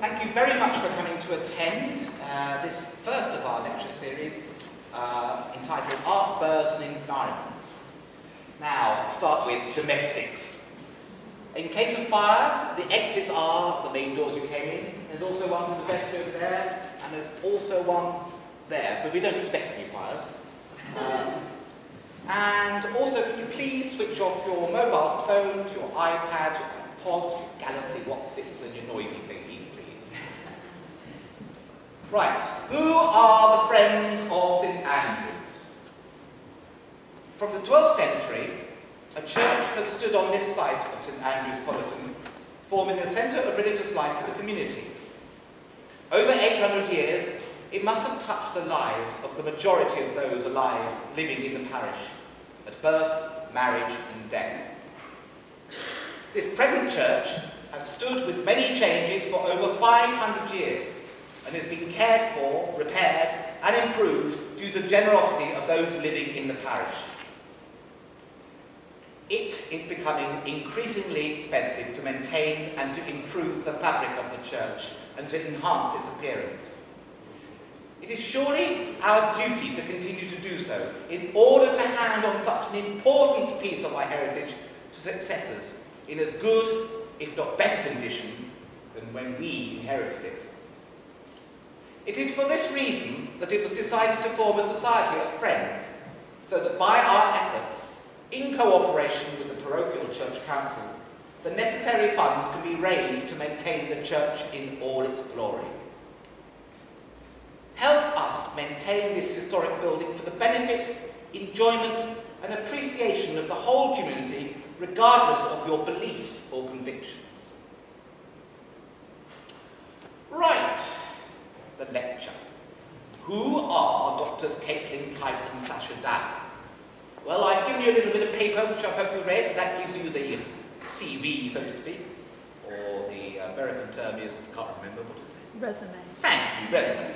Thank you very much for coming to attend this first of our lecture series entitled Art, Birds and Environment. Now, I'll start with domestics. In case of fire, the exits are the main doors you came in. There's also one from the vestry over there, and there's also one there, but we don't expect any fires. And also, can you please switch off your mobile phone, to your iPads, your iPods, your Galaxy, what fits, and your noisy thingies, please. Right, who are the Friends of St Andrews? From the 12th century, a church had stood on this site of St Andrews Colleton, forming the centre of religious life for the community. Over 800 years, it must have touched the lives of the majority of those alive living in the parish, at birth, marriage and death. This present church has stood with many changes for over 500 years and has been cared for, repaired and improved due to the generosity of those living in the parish. It is becoming increasingly expensive to maintain and to improve the fabric of the church and to enhance its appearance. It is surely our duty to continue to do so in order to hand on such an important piece of our heritage to successors in as good, if not better condition than when we inherited it. It is for this reason that it was decided to form a society of friends, so that by our efforts, in cooperation with the parochial church council, the necessary funds can be raised to maintain the church in all its glory. Help us maintain this historic building for the benefit, enjoyment and appreciation of the whole community, regardless of your beliefs or convictions. Right, the lecture. Who are Doctors Kight, and Sasha Dan? Well, I've given you a little bit of paper, which I hope you read. That gives you the CV, so to speak, or the American term is, I can't remember what it is. Resume. Thank you, resume.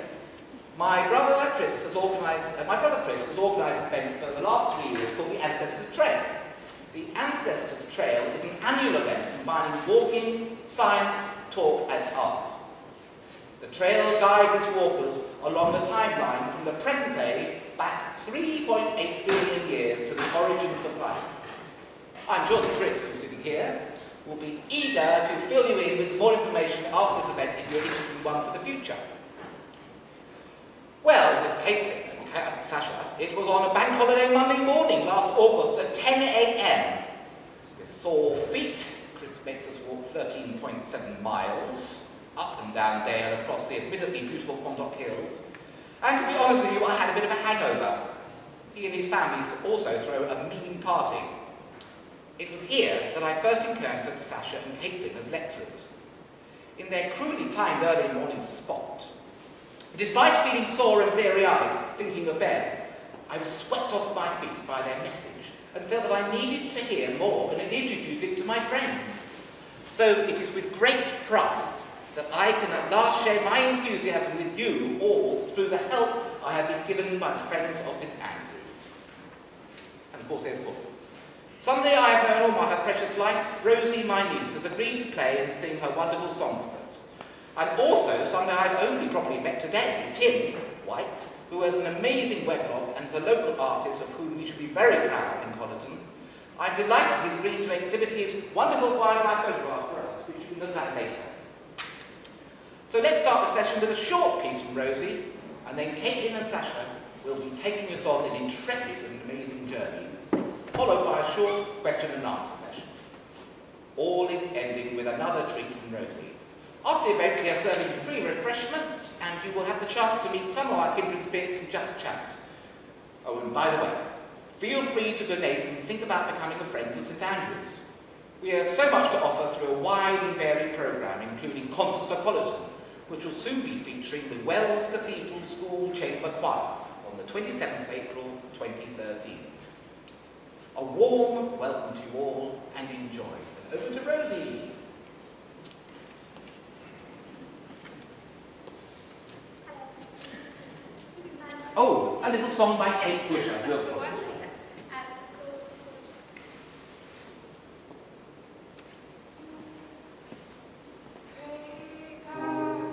My brother Chris has organised an event for the last 3 years called the Ancestors Trail. The Ancestors Trail is an annual event combining walking, science, talk and art. The trail guides its walkers along the timeline from the present day back 3.8 billion years to the origins of life. I'm sure that Chris, who's sitting here, will be eager to fill you in with more information after this event if you're interested in one for the future. Well, with Caitlin and Sasha, it was on a bank holiday Monday morning last August at 10 a.m. With sore feet, Chris makes us walk 13.7 miles up and down Dale across the admittedly beautiful Quantock Hills. And to be honest with you, I had a bit of a hangover. He and his family also throw a mean party. It was here that I first encountered Sasha and Caitlin as lecturers. In their crudely timed early morning spot, despite feeling sore and bleary-eyed, thinking of bed, I was swept off my feet by their message and felt that I needed to hear more and introduce it to my friends. So it is with great pride that I can at last share my enthusiasm with you all through the help I have been given by the Friends of St Andrews. And of course there's more. Someday I have known all my her precious life, Rosie, my niece, has agreed to play and sing her wonderful songs for us. And also, somebody I've only probably met today, Tim White, who has an amazing weblog and is a local artist of whom we should be very proud in Colleton. I'm delighted he's agreed to exhibit his wonderful wildlife photograph for us, which you can look at later. So let's start the session with a short piece from Rosie, and then Caitlin and Sasha will be taking us on an intrepid and amazing journey, followed by a short question and answer session, all ending with another treat from Rosie. After the event, we are serving free refreshments, and you will have the chance to meet some of our kindred spirits and just chat. Oh, and by the way, feel free to donate and think about becoming a friend of St Andrews. We have so much to offer through a wide and varied programme, including concerts for Colleton, which will soon be featuring the Wells Cathedral School Chamber Choir on the 27th of April 2013. A warm welcome to you all, and enjoy. And over to Rosie. Oh, a little song by Kate Bush. Pray God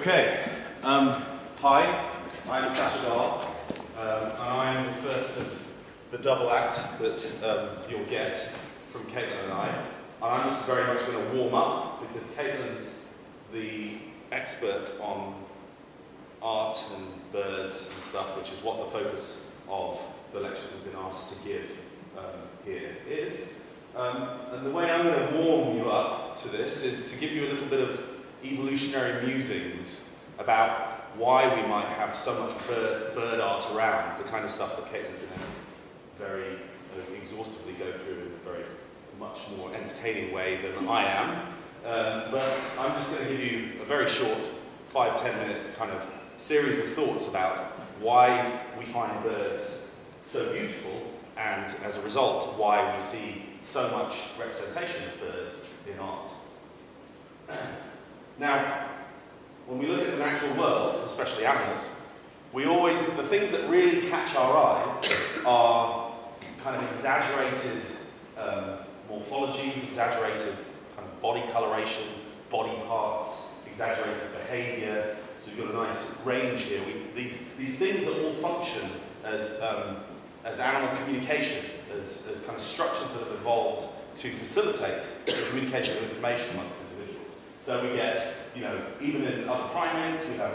Okay, hi, I'm Sacha, and I'm the first of the double act that you'll get from Caitlin and I. And I'm just very much going to warm up because Caitlin's the expert on art and birds and stuff, which is what the focus of the lecture we've been asked to give here is. And the way I'm going to warm you up to this is to give you a little bit of evolutionary musings about why we might have so much bird art around, the kind of stuff that Caitlin's going to very exhaustively go through in a very much more entertaining way than I am. But I'm just going to give you a very short 5-10 minute kind of series of thoughts about why we find birds so beautiful, and as a result, why we see so much representation of birds in art. Now, when we look at the natural world, especially animals, the things that really catch our eye are kind of exaggerated morphology, exaggerated kind of body coloration, body parts, exaggerated behavior. So we've got a nice range here. These things that all function as animal communication, as kind of structures that have evolved to facilitate the communication of information amongst individuals. So we get, even in other primates, we have,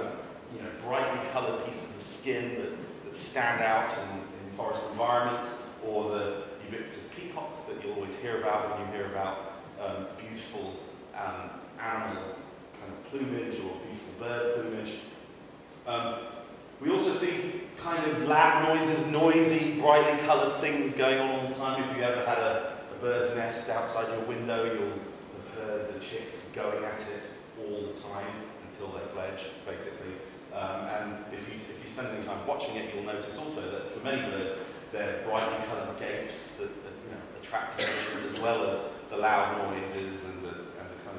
brightly coloured pieces of skin that stand out in forest environments, or the ubiquitous peacock that you'll always hear about when you hear about beautiful animal kind of plumage or beautiful bird plumage. We also see kind of loud noises, noisy, brightly coloured things going on all the time. If you ever had a bird's nest outside your window, you'll have heard the chicks going at it all the time until they fledge, basically. And if you spend any time watching it, you'll notice also that for many birds, they're brightly coloured gapes that attract attention, as well as the loud noises and the kind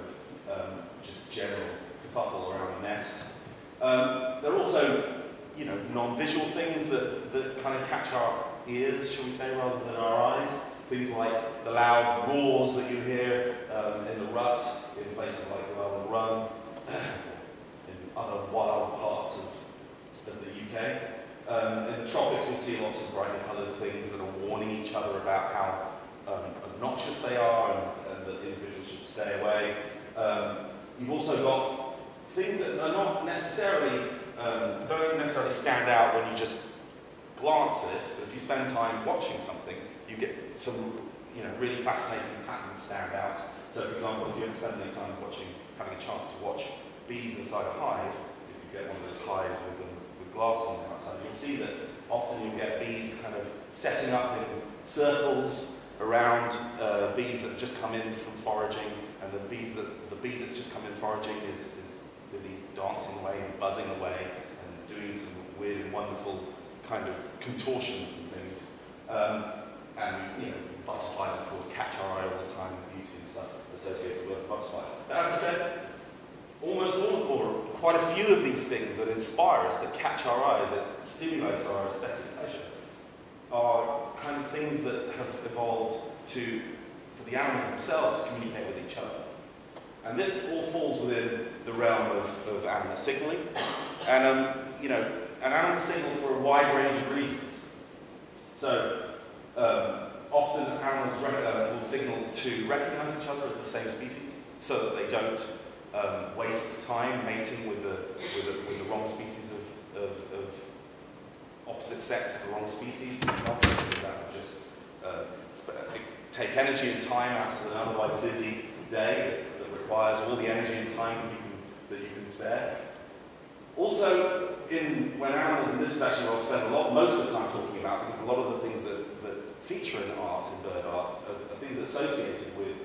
of just general kerfuffle around the nest. There are also non-visual things that kind of catch our ears, shall we say, rather than our eyes. Things like the loud roars that you hear in the rut, in places like the Welland Run, in other wild parts of the UK. In the tropics, you'll see lots of brightly coloured things that are warning each other about how obnoxious they are and that individuals should stay away. You've also got things that are not necessarily don't necessarily stand out when you just glance at it, but if you spend time watching something, you get some really fascinating patterns stand out. So for example, if you ever spend any time having a chance to watch bees inside a hive, if you get one of those hives with glass on the outside, you'll see that often you'll get bees kind of setting up in circles around bees that have just come in from foraging, and the bee that's just come in foraging is busy dancing away and buzzing away and doing some weird and wonderful kind of contortions and things. And butterflies, of course, catch our eye all the time, the beauty and stuff associated with butterflies. But as I said, almost all, or quite a few of these things that inspire us, that catch our eye, that stimulate our aesthetic pleasure, are kind of things that have evolved for the animals themselves to communicate with each other. And this all falls within the realm of animal signalling. And, an animal signal for a wide range of reasons. So, often animals will signal to recognize each other as the same species, so that they don't waste time mating with the wrong species of opposite sex of the wrong species. That would just take energy and time out of an otherwise busy day that requires all the energy and time that you can spare. Also, when animals, and this is actually what I'll spend most of the time talking about, because a lot of the things that feature in art, in bird art, are things associated with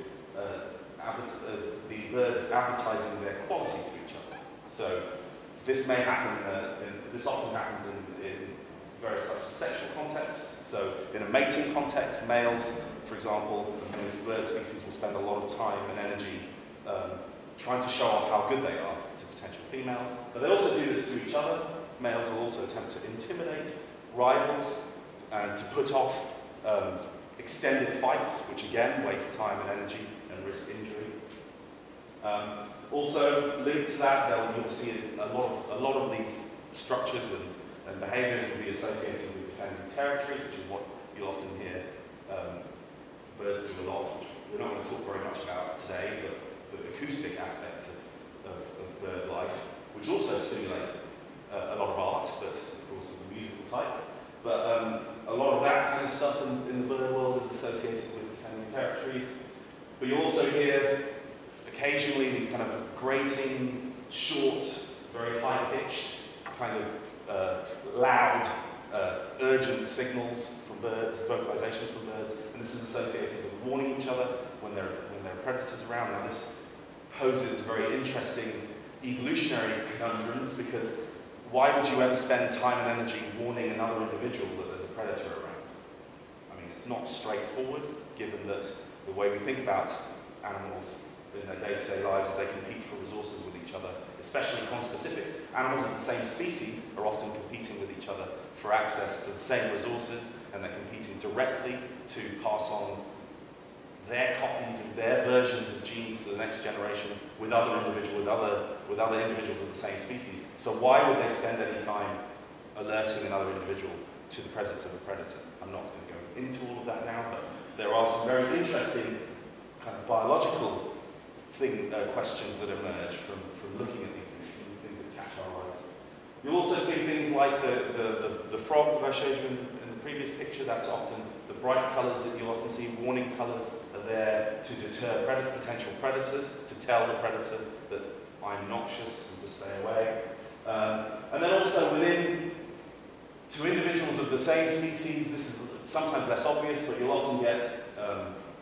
the birds advertising their quality to each other. So this may happen, this often happens in various types of sexual contexts. So in a mating context, males, for example, in this bird species will spend a lot of time and energy trying to show off how good they are to potential females. But they also do this to each other. Males will also attempt to intimidate rivals and to put off extended fights, which again waste time and energy and risk injury. Also, linked to that, you'll see a lot of these structures and behaviours will be associated with defending territories, which is what you'll often hear birds do a lot, which we're not going to talk very much about today, but the acoustic aspects of bird life, which also stimulate a lot of art, but of course of the musical type. But a lot of that kind of stuff in the bird world is associated with defending territories. But you also hear occasionally these kind of grating, short, very high-pitched, kind of loud, urgent signals from birds, vocalizations from birds, and this is associated with warning each other when there are predators around. Now this poses very interesting evolutionary conundrums, because why would you ever spend time and energy warning another individual that there's a predator around? I mean, it's not straightforward, given that the way we think about animals in their day-to-day lives is they compete for resources with each other, especially conspecifics. Animals of the same species are often competing with each other for access to the same resources, and they're competing directly to pass on their copies of their versions of genes to the next generation with other individuals of the same species. So why would they spend any time alerting another individual to the presence of a predator? I'm not going to go into all of that now, but there are some very interesting kind of biological questions that emerge from looking at these things that catch our eyes. You'll also see things like the frog that I showed you in the previous picture. That's often the bright colours that you'll often see. Warning colours are there to deter potential predators, to tell the predator that I'm noxious and to stay away. And then also within two individuals of the same species, this is sometimes less obvious, but you'll often get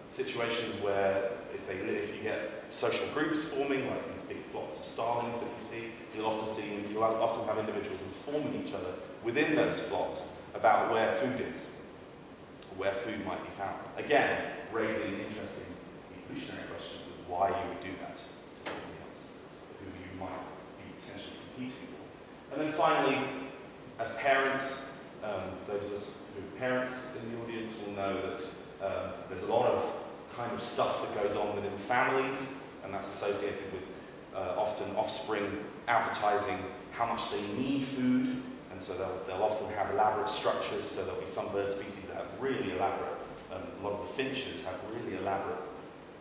situations where if you get social groups forming, like these big flocks of starlings that you see, you'll often have individuals informing each other within those flocks about where food is, or where food might be found. Again, raising interesting evolutionary questions of why you would do that to somebody else, who you might be potentially competing for. And then finally, as parents, those of us who are parents in the audience will know that there's a lot of kind of stuff that goes on within families, and that's associated with often offspring advertising how much they need food, and so they'll often have elaborate structures. So there'll be some bird species that have really elaborate, a lot of the finches have really elaborate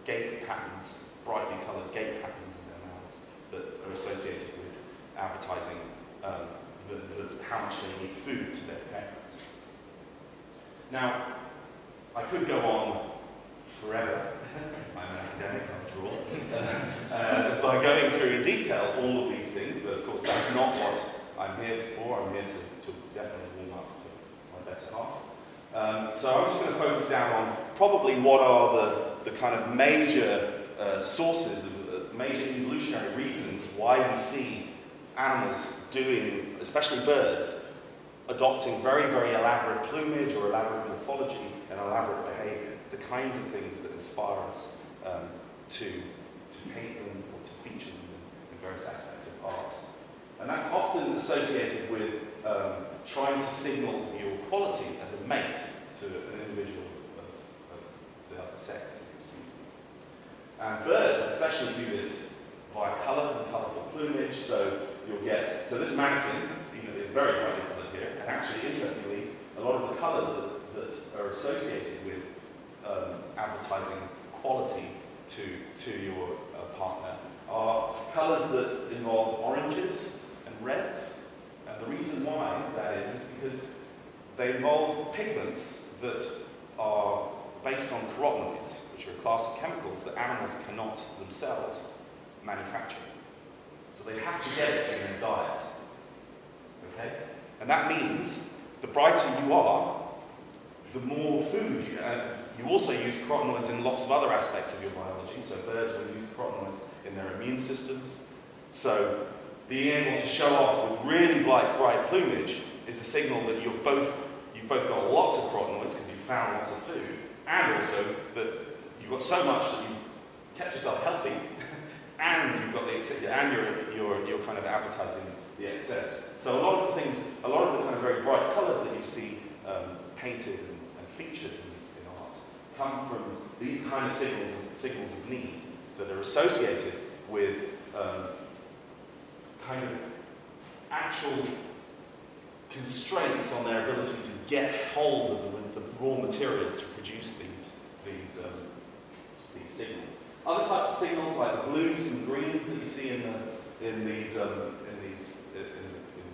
gape patterns, brightly coloured gape patterns in their mouths that are associated with advertising how much they need food to their parents. Now, I could go on forever, I'm an academic after all, by going through in detail all of these things, but of course that's not what I'm here for. I'm here to definitely warm up for my better half. So I'm just going to focus down on probably what are the kind of major sources, of major evolutionary reasons why we see animals doing, especially birds, adopting very, very elaborate plumage or elaborate morphology and elaborate behaviour, the kinds of things that inspire us to paint them or to feature them in various aspects of art. And that's often associated with trying to signal your quality as a mate to an individual of the other sex of your species. And birds especially do this via colour and colourful plumage, so you'll get, so this mannequin is very brightly coloured here, and actually interestingly, a lot of the colours that are associated with advertising quality to your partner are colours that involve oranges and reds, and the reason why that is because they involve pigments that are based on carotenoids, which are a class of chemicals that animals cannot themselves manufacture. So they have to get it from their diet. Okay? And that means the brighter you are, the more food you also use carotenoids in lots of other aspects of your biology. So birds will use carotenoids in their immune systems. So being able to show off with really bright plumage is a signal that you've both got lots of carotenoids because you've found lots of food, and also that you've got so much that you've kept yourself healthy, and you've got you're kind of advertising the excess. So a lot of the kind of very bright colours that you see painted and featured in art come from these kind of signals of need that are associated with kind of actual constraints on their ability to get hold of the raw materials to produce these signals. Other types of signals, like the blues and greens that you see in the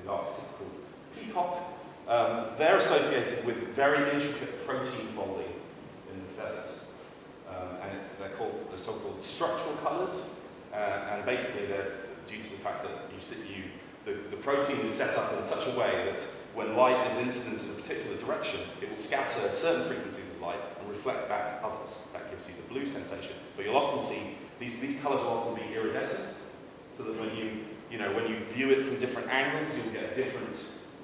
archetypical peacock, they're associated with very intricate protein folding in the feathers, and they're so-called structural colours, and basically they're due to the fact that the protein is set up in such a way that when light is incident in a particular direction, it will scatter certain frequencies of light and reflect back others. That gives you the blue sensation. But you'll often see these colours will often be iridescent, so that when you view it from different angles,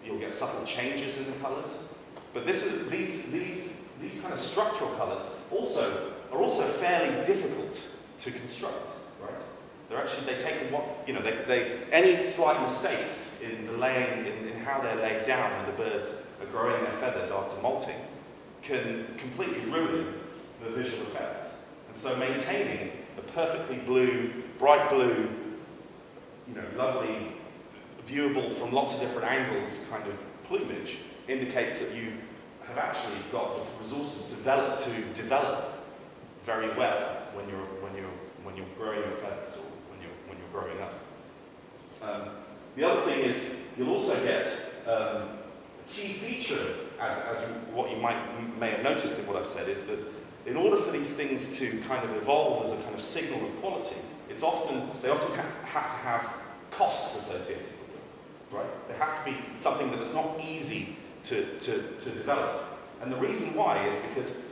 you'll get subtle changes in the colours. But these kind of structural colours are also fairly difficult to construct, right? They take any slight mistakes in the laying, in how they're laid down when the birds are growing their feathers after molting, can completely ruin the visual effects. And so maintaining a perfectly blue, bright blue, lovely, viewable from lots of different angles kind of plumage indicates that you have actually got the resources to develop very well when you're growing your feathers, or when you're growing up. The other thing is you'll also get a key feature, as what you may have noticed in what I've said, is that in order for these things to kind of evolve as a kind of signal of quality, they often have to have costs associated with them, right? They have to be something that is not easy to develop. And the reason why is because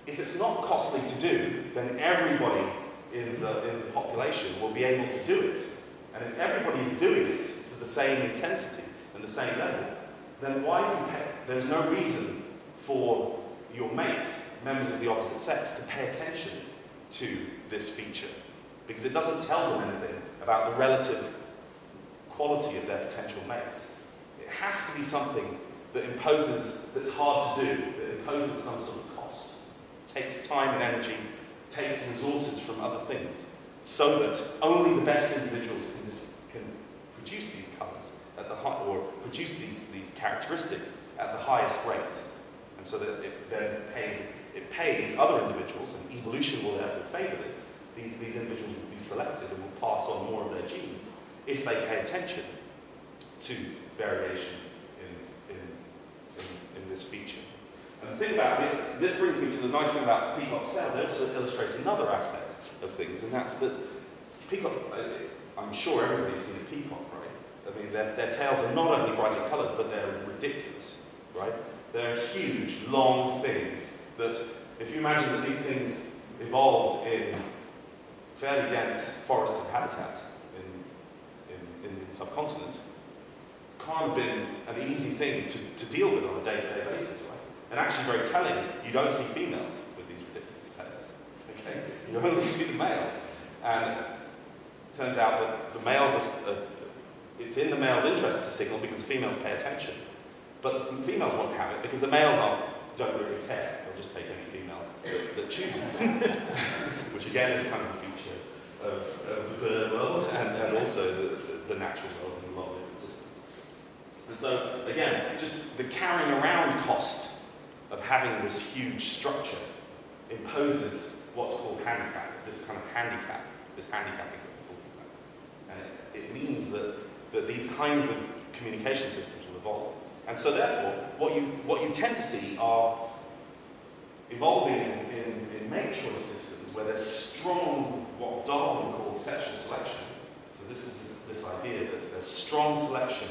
if it's not costly to do, then everybody in the population will be able to do it. And if everybody is doing it to the same intensity and the same level, then why do you pay? There's no reason for your mates, members of the opposite sex, to pay attention to this feature, because it doesn't tell them anything about the relative quality of their potential mates. It has to be something that's hard to do, that imposes some sort of cost, takes time and energy, takes resources from other things, so that only the best individuals can produce these colours at the or produce these characteristics at the highest rates, and so that it then pays other individuals, and evolution will therefore favour this. These individuals will be selected and will pass on more of their genes if they pay attention to variation in this feature. And the thing about it, this brings me to the nice thing about peacock's tails. They also illustrate another aspect of things, and that's that peacock, I'm sure everybody's seen a peacock, right? I mean, their tails are not only brightly coloured, but they're ridiculous, right? They're huge, long things that, if you imagine that these things evolved in fairly dense forested habitat in the subcontinent, can't have been an easy thing to deal with on a day-to-day basis, right? And actually very telling, you don't see females with these ridiculous tails, okay? You only see the males. And it turns out that the males it's in the male's interest to signal because the females pay attention. But the females won't have it because the males don't really care. They'll just take any female that chooses them. Which again is kind of a feature of the bird world and also the natural world in a lot of different systems. And so, again, just the carrying around cost of having this huge structure imposes what's called handicap, this kind of handicap, this handicapping that we're talking about. And it means that these kinds of communication systems will evolve. And so therefore, what you tend to see are evolving in mate choice systems where there's strong, what Darwin called sexual selection. So this is this idea that there's strong selection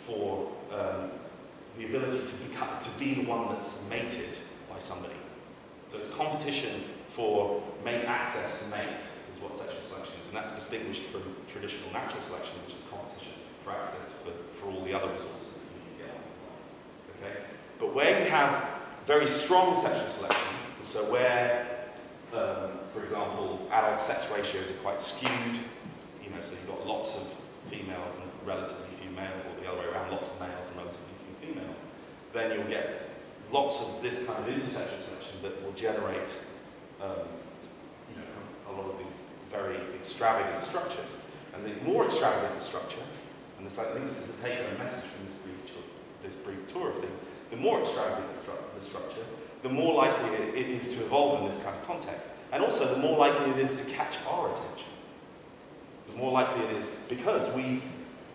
for the ability to be the one that's mated by somebody. So it's competition for mate access to mates is what sexual selection is, and that's distinguished from traditional natural selection, which is competition for access for all the other resources that you need to get on. Okay? But where you have very strong sexual selection, so where, for example, adult sex ratios are quite skewed, so you've got lots of females and relatively few males, or the other way around, lots of males and relatively few females, then you'll get lots of this kind of intersexual selection that will generate from a lot of these very extravagant structures. And the more extravagant the structure, and I think this is the take-home message from this brief tour of things, the more extravagant the structure, the more likely it is to evolve in this kind of context. And also, the more likely it is to catch our attention. The more likely it is, because we,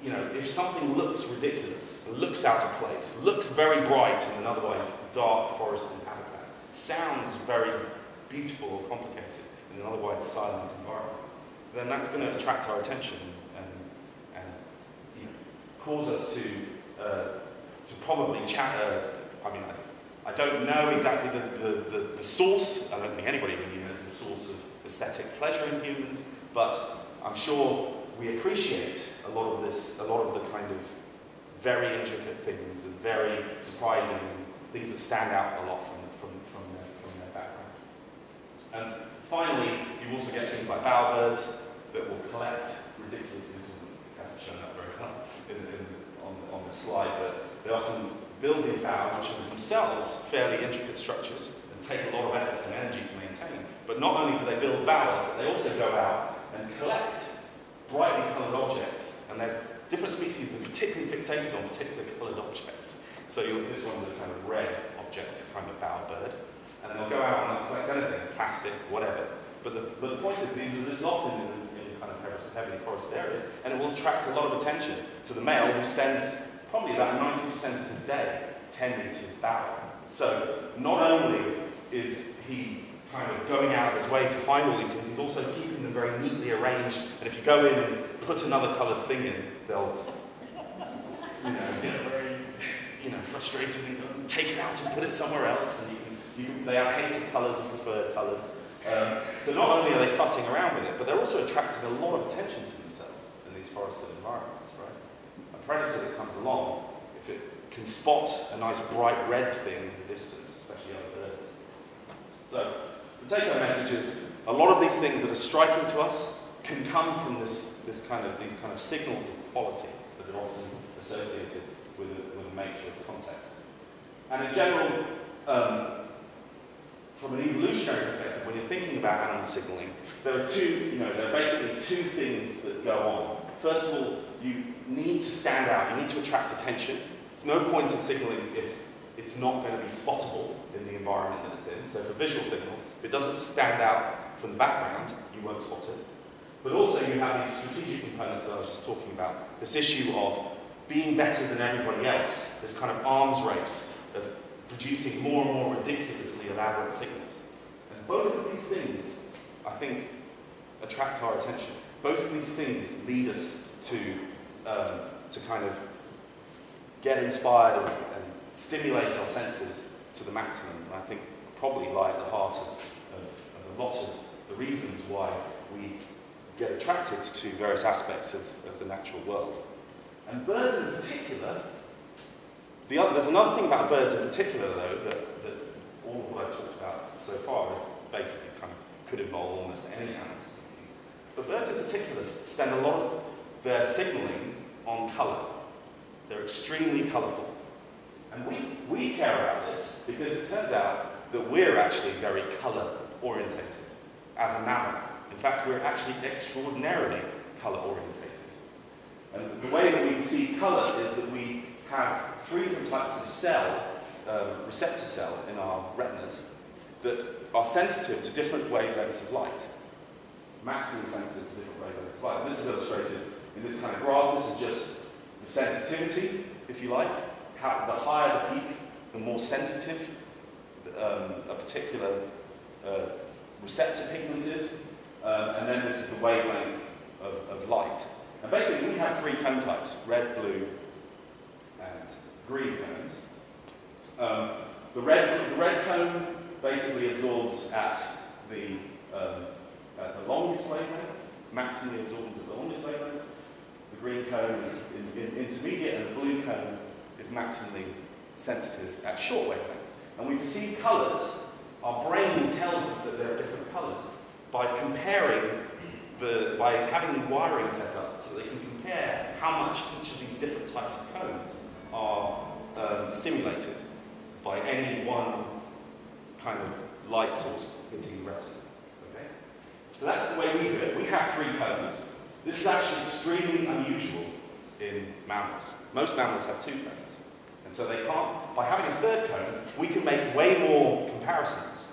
if something looks ridiculous, looks out of place, looks very bright in an otherwise dark forested habitat, sounds very beautiful or complicated in an otherwise silent environment, then that's going to attract our attention and cause us to probably I don't know exactly the source. I don't think anybody really knows the source of aesthetic pleasure in humans, but I'm sure we appreciate a lot of the kind of very intricate things and very surprising things that stand out a lot from their background. And finally, you also get things like bowerbirds that will collect ridiculously. This hasn't shown up very well on the slide, but they often build these bowers, which are themselves fairly intricate structures and take a lot of effort and energy to maintain. But not only do they build bowers, but they also go out and collect brightly coloured objects. And different species are particularly fixated on particular coloured objects. So this one's a kind of red object, kind of bowerbird. And then they'll go out and they'll collect anything, plastic, whatever. But the point is, this is often in kind of heavily forested areas, and it will attract a lot of attention to the male, who spends probably about 90% of his day tending to his bower. So not only is he kind of going out of his way to find all these things, he's also keeping them very neatly arranged. And if you go in and put another coloured thing in, they'll get very frustrated and take it out and put it somewhere else. And they have hated colours and preferred colours. So not only are they fussing around with it, but they're also attracting a lot of attention to themselves in these forested environments, right? A predator that comes along, if it can spot a nice bright red thing in the distance, especially other birds. So the take-home message is, a lot of these things that are striking to us can come from these kind of signals of quality that are often associated with a matrix context. And in general, from an evolutionary perspective, when you're thinking about animal signalling, there are basically two things that go on. First of all, you need to stand out, you need to attract attention. There's no point in signalling if it's not going to be spottable in the environment that it's in. So for visual signals, if it doesn't stand out from the background, you won't spot it. But also you have these strategic components that I was just talking about. This issue of being better than everybody else, this kind of arms race of producing more and more ridiculously elaborate signals. And both of these things, I think, attract our attention. Both of these things lead us to kind of get inspired and stimulate our senses to the maximum. And I think probably lie at the heart of a lot of the reasons why we get attracted to various aspects of the natural world. And birds in particular, there's another thing about birds in particular, though, that all of what I've talked about so far is basically kind of could involve almost any animal species. But birds in particular spend a lot of their signalling on colour. They're extremely colourful. And we care about this because it turns out that we're actually very colour-orientated as a mammal. In fact, we're actually extraordinarily colour-orientated. And the way that we see colour is that we have 3 different types of cell, receptor cell in our retinas, that are sensitive to different wavelengths of light. Maximally sensitive to different wavelengths of light. And this is illustrated in this kind of graph. This is just the sensitivity, if you like. The higher the peak, the more sensitive a particular receptor pigment is. And then this is the wavelength of light. And basically we have 3 cone types, red, blue, and green cones. The red cone basically absorbs at the longest wavelengths, maximally absorbent at the longest wavelengths. The green cone is intermediate, and the blue cone is maximally sensitive at short wavelengths. And we perceive colours. Our brain tells us that there are different colours by by having the wiring set up so they can compare how much each of these different types of cones are stimulated by any one kind of light source hitting the retina. Okay? So that's the way we do it. We have 3 cones. This is actually extremely unusual in mammals. Most mammals have 2 cones. And so they can't, by having a 3rd cone, we can make way more comparisons.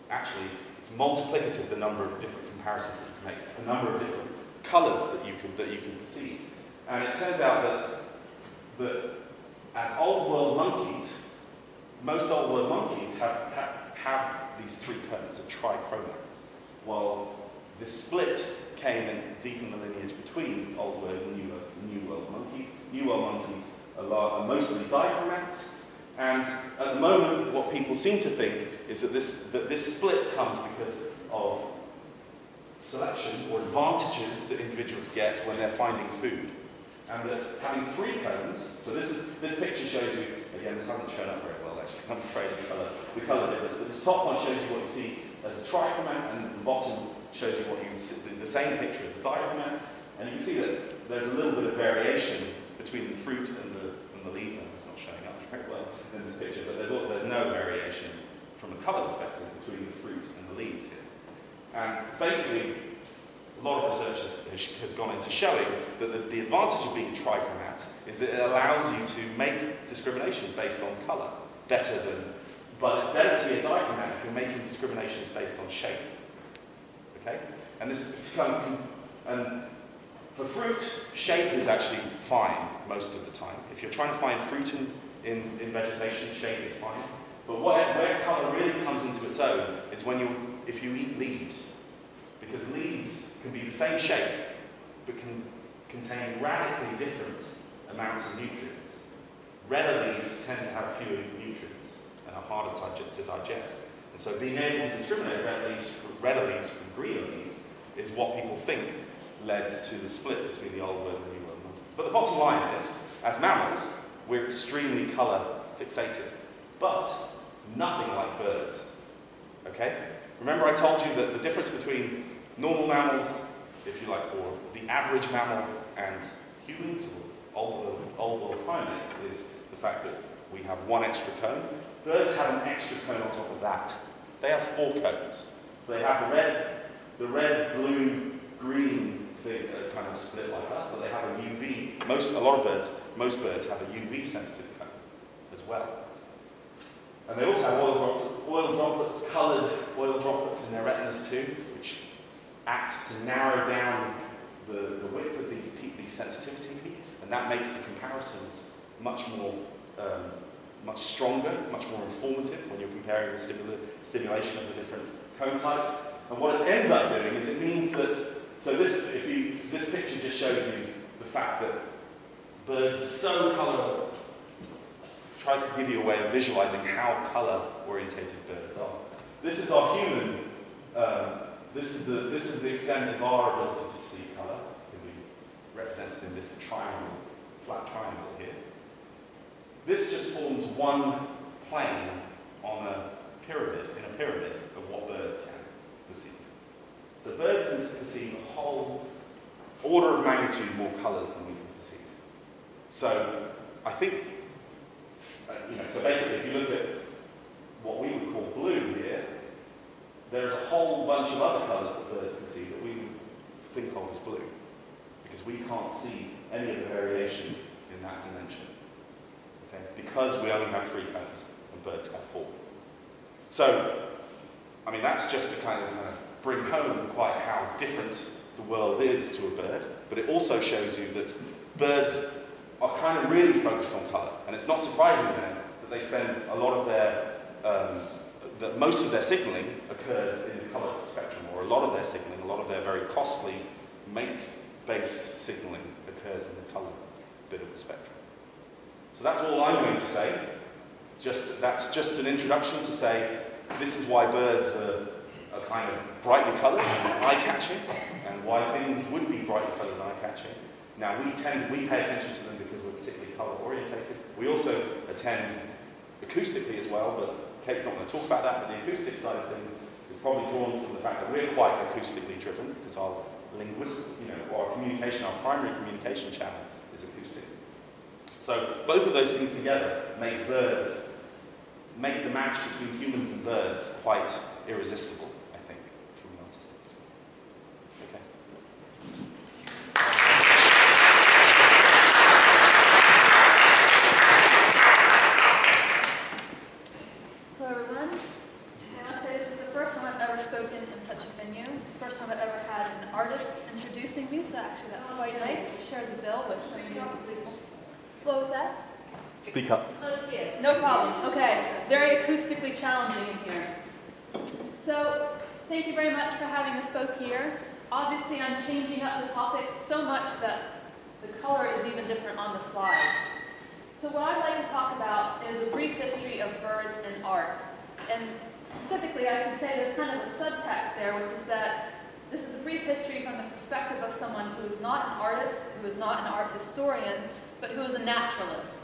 Actually, it's multiplicative, the number of different comparisons that you can make, the number of different colours that you can perceive. And it turns out that as old world monkeys, most old world monkeys have these 3 cones, of trichromats, while this split came in deep in the lineage between old world and new world monkeys. New world monkeys are mostly dichromats, and at the moment what people seem to think is that this split comes because of selection or advantages that individuals get when they're finding food. And that having 3 cones, so this picture shows you, again this hasn't shown up very well actually, I'm afraid the colour difference, but this top one shows you what you see as a trichromat, and the bottom shows you what you see, the same picture as a dichromat, and you can see that there's a little bit of variation between the fruit and the leaves, and it's not showing up very well in this picture, but there's no variation from a colour perspective between the fruit and the leaves here. And basically, a lot of research has gone into showing that the advantage of being trichromat is that it allows you to make discriminations based on colour better than, but it's better to be a dichromat if you're making discriminations based on shape. Okay? And and for fruit, shape is actually fine most of the time. If you're trying to find fruit in vegetation, shape is fine. But where colour really comes into its own is if you eat leaves. Because leaves can be the same shape, but can contain radically different amounts of nutrients. Redder leaves tend to have fewer nutrients and are harder to digest. And so being able to discriminate redder leaves from greener leaves is what people think led to the split between the old world and the new world monkeys. But the bottom line is, as mammals, we're extremely colour fixated, but nothing like birds. Okay? Remember I told you that the difference between normal mammals, if you like, or the average mammal and humans, or old world primates, is the fact that we have 1 extra cone. Birds have an extra cone on top of that. They have 4 cones. So they have the red, blue, green thing that kind of split like us, but they have a UV. Most birds have a UV sensitive cone as well. And they also have oil droplets, coloured oil droplets in their retinas too, which act to narrow down the width of these sensitivity peaks, and that makes the comparisons much stronger, much more informative when you're comparing the stimulation of the different cone types. And what it ends up doing is it means that, so this picture just shows you the fact that birds are so colour, tries to give you a way of visualising how colour-orientated birds are. This is our human, this is the extent of our ability to see colour. It can be represented in this triangle, flat triangle here. This just forms one plane on a pyramid, of what birds can perceive. So birds can perceive a whole order of magnitude more colours than we can perceive. So I think, so basically if you look at what we would call blue here, there's a whole bunch of other colours that birds can see that we would think of as blue, because we can't see any of the variation in that dimension. Okay? Because we only have 3 cones and birds have 4. So, I mean, that's just to kind of bring home quite how different the world is to a bird, but it also shows you that birds are kind of really focused on colour, and it's not surprising then that they spend a lot of their, that most of their signalling occurs in the colour spectrum, or a lot of their signalling, a lot of their very costly mate-based signalling occurs in the colour bit of the spectrum. So that's all I'm going to say. That's just an introduction to say this is why birds are kind of brightly coloured and eye-catching, and why things would be brightly coloured and eye-catching. Now we pay attention to them because we're particularly colour-orientated. We also attend acoustically as well, but Kate's not going to talk about that, but the acoustic side of things is probably drawn from the fact that we're quite acoustically driven, because our our primary communication channel is acoustic. So both of those things together make the match between humans and birds quite irresistible, I think, from an artistic perspective. spoken in such a venue. First time I've ever had an artist introducing me, so actually that's quite nice to share the bill with so many people. What was that? Speak up. No problem. Okay. Very acoustically challenging in here. So, thank you very much for having us both here. Obviously, I'm changing up the topic so much that the color is even different on the slides. So what I'd like to talk about is a brief history of birds and art. And specifically, I should say there's kind of a subtext there, which is that this is a brief history from the perspective of someone who is not an artist, who is not an art historian, but who is a naturalist.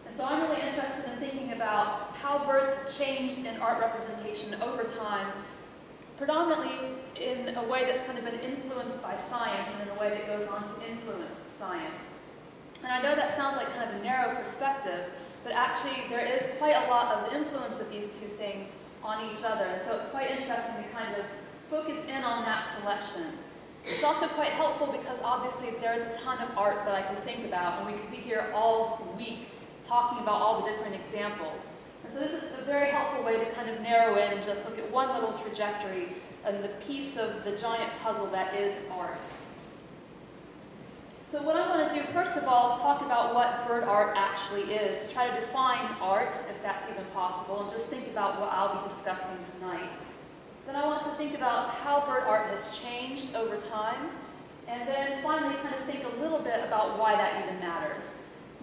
And so I'm really interested in thinking about how birds have changed in art representation over time, predominantly in a way that's kind of been influenced by science and in a way that goes on to influence science. And I know that sounds like kind of a narrow perspective, but actually there is quite a lot of influence of these two things on each other, and so it's quite interesting to kind of focus in on that selection. It's also quite helpful because obviously there's a ton of art that I could think about, and we could be here all week talking about all the different examples. And so this is a very helpful way to kind of narrow in and just look at one little trajectory and the piece of the giant puzzle that is art. So what I want to do first of all is talk about what bird art actually is, to try to define art, if that's even possible, and just think about what I'll be discussing tonight. Then I want to think about how bird art has changed over time, and then finally kind of think a little bit about why that even matters.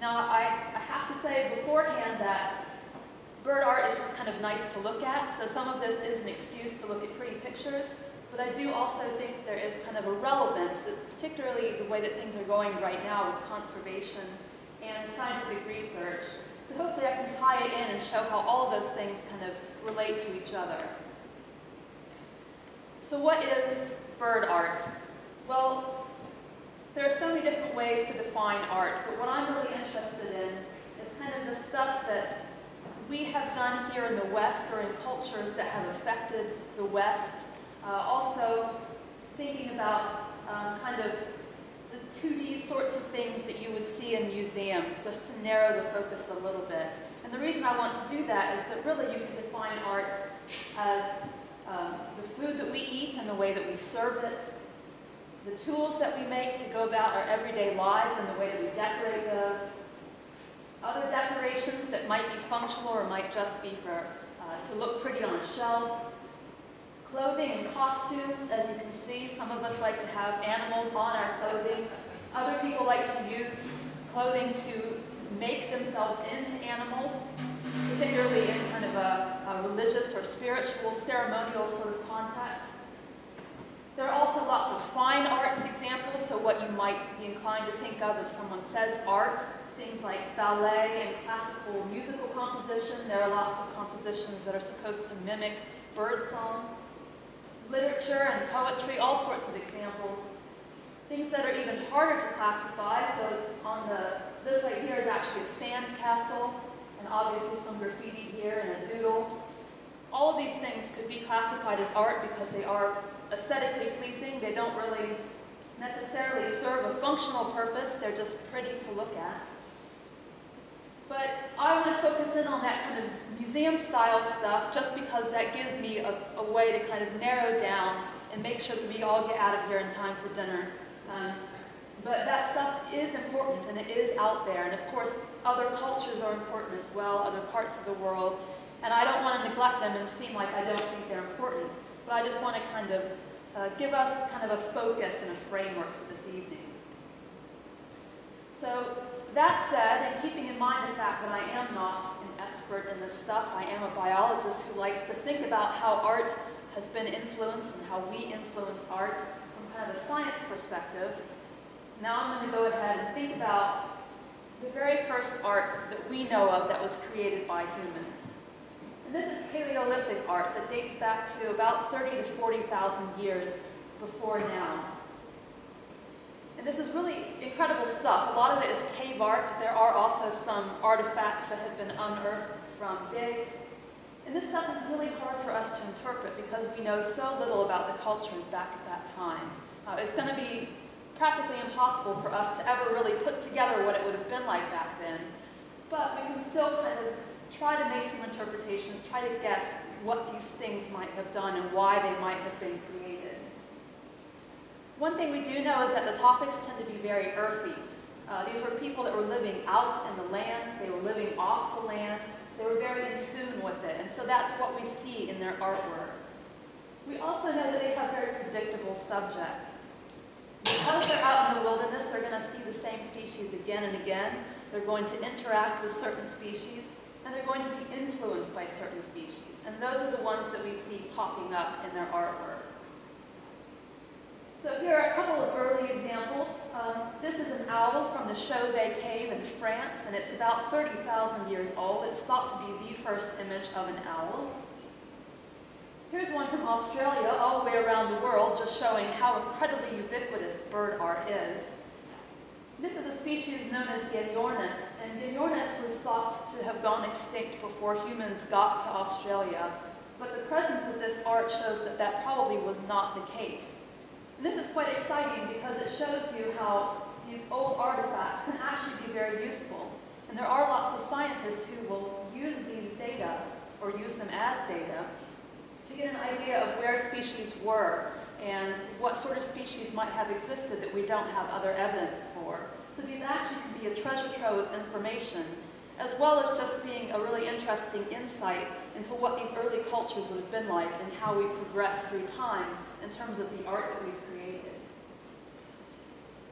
Now, I have to say beforehand that bird art is just kind of nice to look at, so some of this is an excuse to look at pretty pictures, but I do also think there is kind of a relevance, particularly the way that things are going right now with conservation and scientific research. So hopefully I can tie it in and show how all of those things kind of relate to each other. So what is bird art? Well, there are so many different ways to define art, but what I'm really interested in is kind of the stuff that we have done here in the West or in cultures that have affected the West. Also thinking about kind of the 2D sorts of things that you would see in museums, just to narrow the focus a little bit. And the reason I want to do that is that really you can define art as the food that we eat and the way that we serve it, the tools that we make to go about our everyday lives and the way that we decorate those, other decorations that might be functional or might just be for to look pretty on a shelf, clothing and costumes. As you can see, some of us like to have animals on our clothing. Other people like to use clothing to make themselves into animals, particularly in kind of a religious or spiritual, ceremonial sort of context. There are also lots of fine arts examples, so what you might be inclined to think of if someone says art, things like ballet and classical musical composition. There are lots of compositions that are supposed to mimic birdsong. Literature and poetry, all sorts of examples. Things that are even harder to classify, so on this right here is actually a sand castle, and obviously some graffiti here and a doodle. All of these things could be classified as art because they are aesthetically pleasing. They don't really necessarily serve a functional purpose. They're just pretty to look at. But I want to focus in on that kind of museum-style stuff just because that gives me a way to kind of narrow down and make sure that we all get out of here in time for dinner. But that stuff is important and it is out there. And of course, other cultures are important as well, other parts of the world. And I don't want to neglect them and seem like I don't think they're important. But I just want to kind of give us kind of a focus and a framework for this evening. So that said, and keeping in mind the fact that I am not an expert in this stuff, I am a biologist who likes to think about how art has been influenced and how we influence art from kind of a science perspective. Now I'm going to go ahead and think about the very first art that we know of that was created by humans. And this is Paleolithic art that dates back to about 30 to 40,000 years before now. And this is really incredible stuff. A lot of it is cave art. There are also some artifacts that have been unearthed from digs. And this stuff is really hard for us to interpret because we know so little about the cultures back at that time. It's going to be practically impossible for us to ever really put together what it would have been like back then. But we can still kind of try to make some interpretations, try to guess what these things might have done and why they might have been created. One thing we do know is that the topics tend to be very earthy. These were people that were living out in the land, they were living off the land, they were very in tune with it, and so that's what we see in their artwork. We also know that they have very predictable subjects. Because they're out in the wilderness, they're going to see the same species again and again, they're going to interact with certain species, and they're going to be influenced by certain species, and those are the ones that we see popping up in their artwork. So here are a couple of early examples. This is an owl from the Chauvet Cave in France, and it's about 30,000 years old. It's thought to be the first image of an owl. Here's one from Australia, all the way around the world, just showing how incredibly ubiquitous bird art is. This is a species known as Geniornis, and Geniornis was thought to have gone extinct before humans got to Australia, but the presence of this art shows that that probably was not the case. This is quite exciting because it shows you how these old artifacts can actually be very useful. And there are lots of scientists who will use these data, or use them as data, to get an idea of where species were and what sort of species might have existed that we don't have other evidence for. So these actually can be a treasure trove of information, as well as just being a really interesting insight into what these early cultures would have been like and how we progress through time in terms of the art that we've created.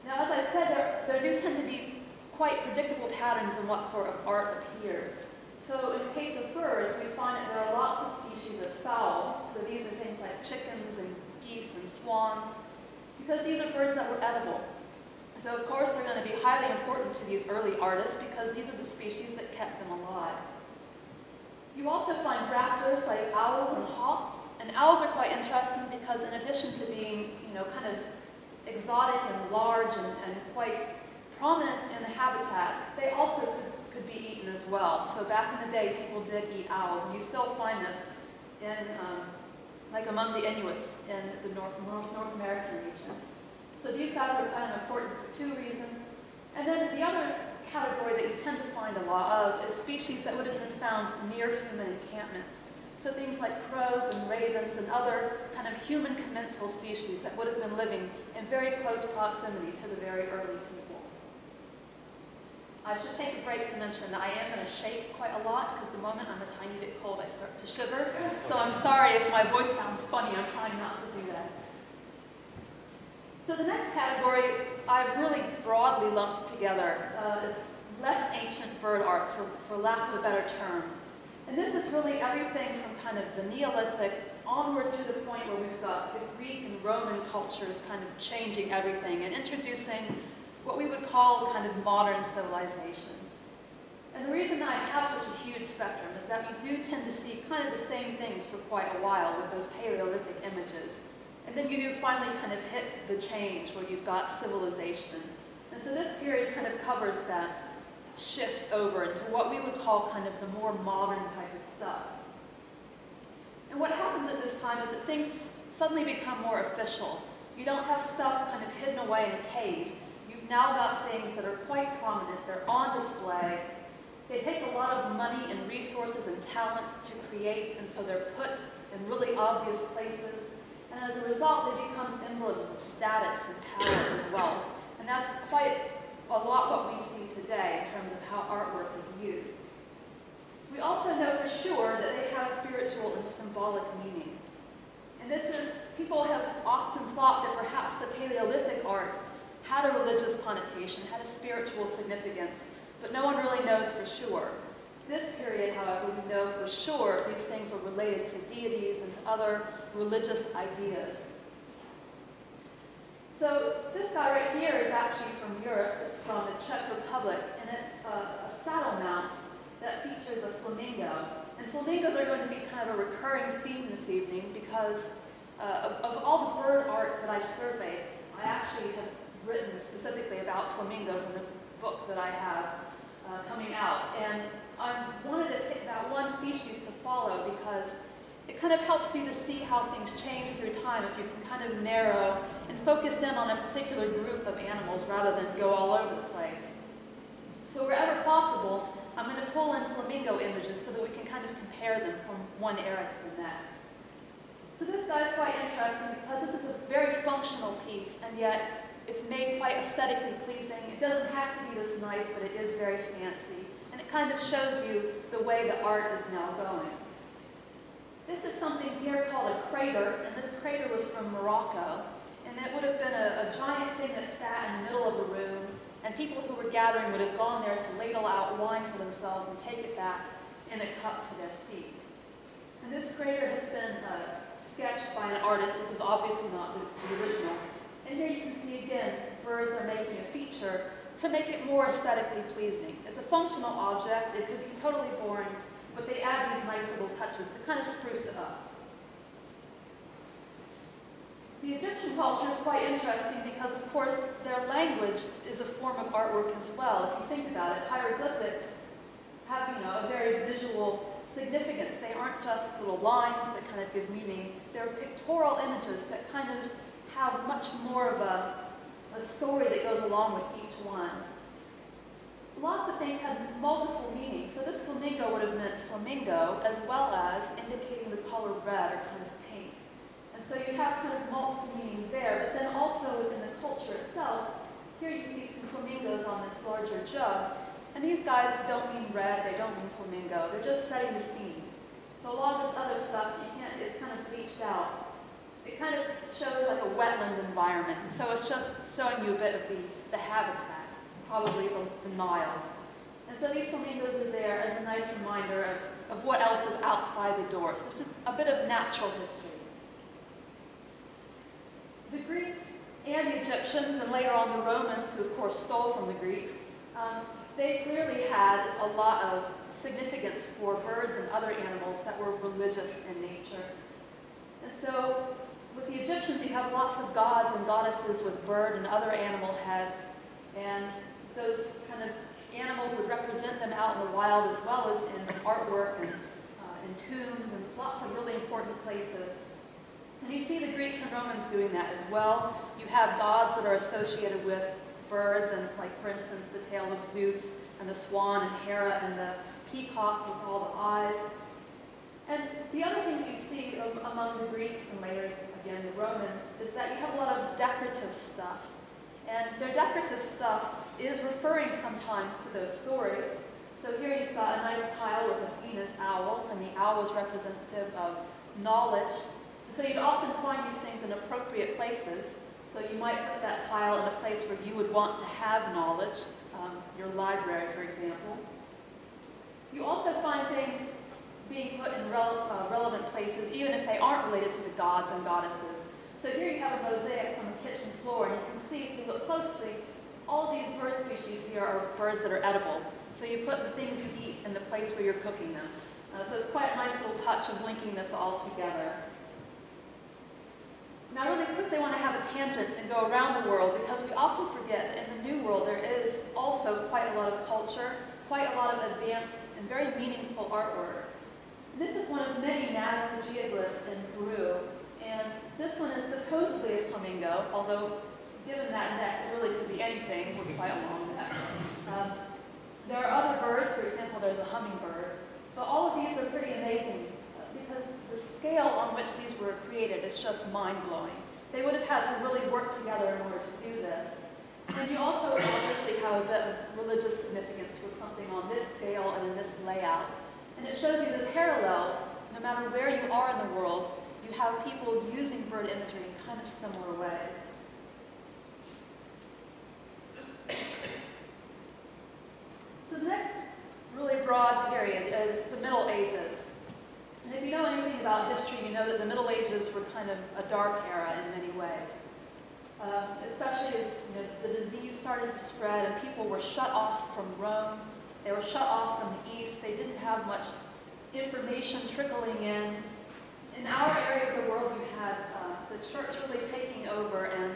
Now, as I said, there do tend to be quite predictable patterns in what sort of art appears. So in the case of birds, we find that there are lots of species of fowl. So these are things like chickens and geese and swans, because these are birds that were edible. So of course they're going to be highly important to these early artists because these are the species that kept them alive. You also find raptors like owls and hawks, and owls are quite interesting because in addition to being, kind of exotic and large and quite prominent in the habitat, they also could be eaten as well. So back in the day, people did eat owls, and you still find this in, like among the Inuits in the North American region. So these guys are kind of important for two reasons. And then the other category that you tend to find a lot of is species that would have been found near human encampments. So things like crows and ravens and other kind of human commensal species that would have been living in very close proximity to the very early people. I should take a break to mention that I am going to shake quite a lot because the moment I'm a tiny bit cold I start to shiver. So I'm sorry if my voice sounds funny, I'm trying not to do that. So the next category I've really broadly lumped together is less ancient bird art, for lack of a better term. And this is really everything from kind of the Neolithic onward to the point where we've got the Greek and Roman cultures kind of changing everything and introducing what we would call kind of modern civilization. And the reason that I have such a huge spectrum is that you do tend to see kind of the same things for quite a while with those Paleolithic images. And then you do finally kind of hit the change where you've got civilization. And so this period kind of covers that shift over into what we would call kind of the more modern type of stuff. And what happens at this time is that things suddenly become more official. You don't have stuff kind of hidden away in a cave. You've now got things that are quite prominent. They're on display. They take a lot of money and resources and talent to create, and so they're put in really obvious places. And as a result, they become emblems of status and power and wealth. And that's quite a lot what we see today in terms of how artwork is used. We also know for sure that they have spiritual and symbolic meaning. And this is, people have often thought that perhaps the Paleolithic art had a religious connotation, had a spiritual significance, but no one really knows for sure. This period, however, we know for sure these things were related to deities and to other religious ideas. So this guy right here is actually from Europe. It's from the Czech Republic, and it's a saddle mount that features a flamingo. And flamingos are going to be kind of a recurring theme this evening because of all the bird art that I've surveyed, I actually have written specifically about flamingos in the book that I have coming out. And I wanted to pick that one species to follow because it kind of helps you to see how things change through time if you can kind of narrow and focus in on a particular group of animals rather than go all over the place. So wherever possible, I'm going to pull in flamingo images so that we can kind of compare them from one era to the next. So this guy's quite interesting because this is a very functional piece, and yet it's made quite aesthetically pleasing. It doesn't have to be this nice, but it is very fancy. And it kind of shows you the way the art is now going. This is something here called a crater, and this crater was from Morocco. And it would have been a giant thing that sat in the middle of the room, and people who were gathering would have gone there to ladle out wine for themselves and take it back in a cup to their seat. And this crater has been sketched by an artist. This is obviously not the original. And here you can see again, birds are making a feature to make it more aesthetically pleasing. It's a functional object. It could be totally boring, but they add these nice little touches to kind of spruce it up. The Egyptian culture is quite interesting because, of course, their language is a form of artwork as well. If you think about it, hieroglyphics have, a very visual significance. They aren't just little lines that kind of give meaning. They're pictorial images that kind of have much more of a story that goes along with each one. Lots of things have multiple meanings. So this flamingo would have meant flamingo as well as indicating the color red or kind of pink. And so you have kind of multiple meanings there, but then also within the culture itself, here you see some flamingos on this larger jug. And these guys don't mean red, they don't mean flamingo, they're just setting the scene. So a lot of this other stuff, it's kind of bleached out. It kind of shows like a wetland environment, so it's just showing you a bit of the habitat, probably the Nile. And so these flamingos are there as a nice reminder of what else is outside the door. So it's just a bit of natural history. The Greeks and the Egyptians, and later on the Romans, who of course stole from the Greeks, they clearly had a lot of significance for birds and other animals that were religious in nature. And so with the Egyptians, you have lots of gods and goddesses with bird and other animal heads, and those kind of animals would represent them out in the wild as well as in artwork and in tombs and lots of really important places. And you see the Greeks and Romans doing that as well. You have gods that are associated with birds, and like for instance the tail of Zeus and the swan and Hera and the peacock with all the eyes. And the other thing you see among the Greeks and later again the Romans is that you have a lot of decorative stuff. And their decorative stuff is referring sometimes to those stories. So here you've got a nice tile with a Venus owl, and the owl is representative of knowledge. And so you'd often find these things in appropriate places. So you might put that tile in a place where you would want to have knowledge, your library, for example. You also find things being put in relevant places, even if they aren't related to the gods and goddesses. So here you have a mosaic from the kitchen floor, and you can see, if you look closely, all of these bird species here are birds that are edible. So you put the things you eat in the place where you're cooking them. So it's quite a nice little touch of linking this all together. Now, really quickly, I want to have a tangent and go around the world, because we often forget that in the New World there is also quite a lot of culture, quite a lot of advanced and very meaningful artwork. And this is one of many Nazca geoglyphs in Peru, and this one is supposedly a flamingo, although given that neck, it really could be anything with quite a long neck. There are other birds, for example, there's a hummingbird, but all of these are pretty amazing, because the scale on which these were created is just mind-blowing. They would have had to really work together in order to do this. And you also obviously have a bit of religious significance with something on this scale and in this layout. And it shows you the parallels, no matter where you are in the world, you have people using bird imagery in kind of similar ways. So the next really broad period is the Middle Ages. And if you know anything about history, you know that the Middle Ages were kind of a dark era in many ways. Especially as the disease started to spread and people were shut off from Rome. They were shut off from the East. They didn't have much information trickling in. In our area of the world, you had the church really taking over and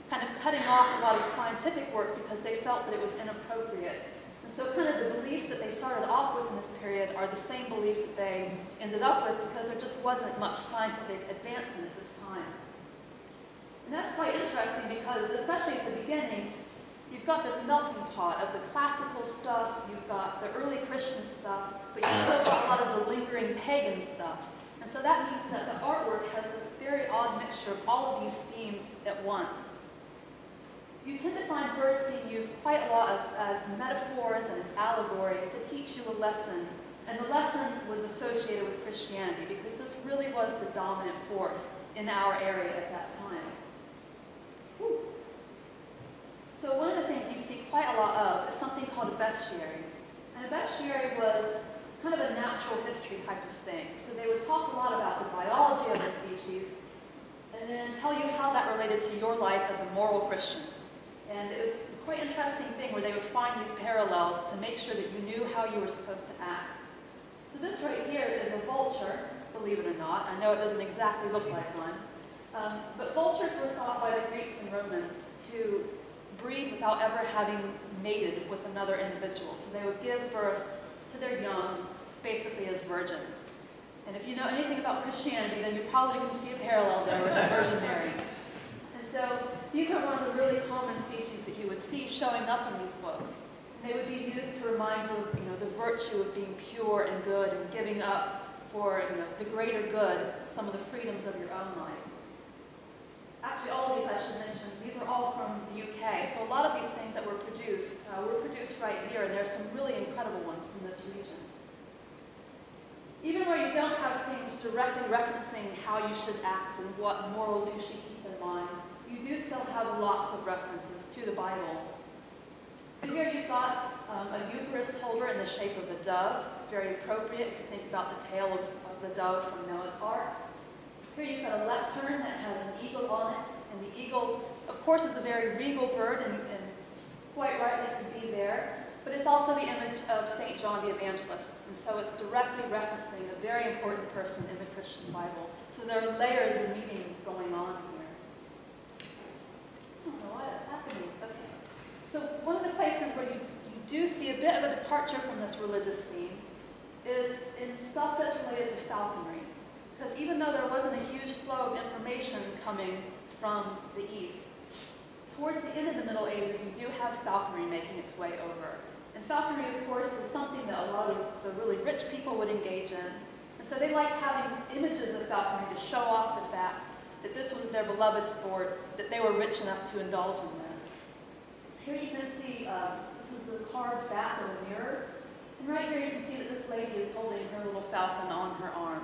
kind of cutting off a lot of scientific work because they felt that it was inappropriate. And so kind of the beliefs that they started off with in this period are the same beliefs that they ended up with, because there just wasn't much scientific advancement at this time. And that's quite interesting because, especially at the beginning, you've got this melting pot of the classical stuff, you've got the early Christian stuff, but you've still got a lot of the lingering pagan stuff. And so that means that the artwork has this very odd mixture of all of these themes at once. You tend to find birds being used quite a lot as metaphors and as allegories to teach you a lesson. And the lesson was associated with Christianity because this really was the dominant force in our area at that time. Whew. So one of the things you see quite a lot of is something called a bestiary. And a bestiary was kind of a natural history type of thing. So they would talk a lot about the biology of the species and then tell you how that related to your life as a moral Christian. And it was quite an interesting thing where they would find these parallels to make sure that you knew how you were supposed to act. So this right here is a vulture, believe it or not. I know it doesn't exactly look like one. But vultures were thought by the Greeks and Romans to breed without ever having mated with another individual. So they would give birth to their young basically as virgins. And if you know anything about Christianity, then you probably can see a parallel there with the Virgin Mary. And so these are one of the really common species that you would see showing up in these books. And they would be used to remind you of the virtue of being pure and good and giving up for the greater good some of the freedoms of your own life. Actually, all of these I should mention, these are all from the UK. So a lot of these things that were produced right here, and there's some really incredible ones from this region. Even where you don't have things directly referencing how you should act and what morals you should keep in mind, you do still have lots of references to the Bible. So here you've got a Eucharist holder in the shape of a dove, very appropriate if you think about the tail of the dove from Noah's Ark. Here you've got a lectern that has an eagle on it, and the eagle, of course, is a very regal bird and quite rightly could be there, but it's also the image of St. John the Evangelist, and so it's directly referencing a very important person in the Christian Bible. So there are layers of meanings going on here. I don't know why that's happening. Okay. So one of the places where you do see a bit of a departure from this religious theme is in stuff that's related to falconry. Because even though there wasn't a huge flow of information coming from the East, towards the end of the Middle Ages, you do have falconry making its way over. And falconry, of course, is something that a lot of the really rich people would engage in. And so they like having images of falconry to show off the fact that this was their beloved sport, that they were rich enough to indulge in this. Here you can see, this is the carved back of a mirror. And right here you can see that this lady is holding her little falcon on her arm.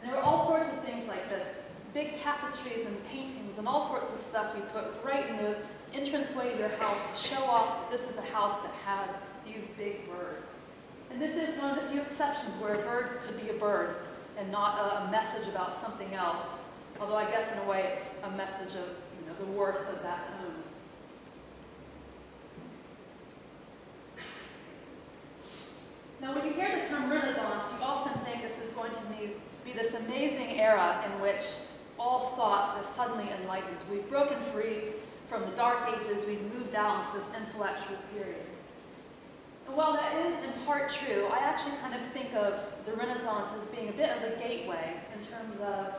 And there were all sorts of things like this, big tapestries and paintings and all sorts of stuff you put right in the entranceway to your house to show off that this is a house that had these big birds. And this is one of the few exceptions where a bird could be a bird and not a message about something else. Although I guess in a way it's a message of the worth of that home. Now when you hear the term Renaissance, you often think this is going to be this amazing era in which all thought is suddenly enlightened. We've broken free from the Dark Ages, we've moved out into this intellectual period. And while that is in part true, I actually kind of think of the Renaissance as being a bit of a gateway in terms of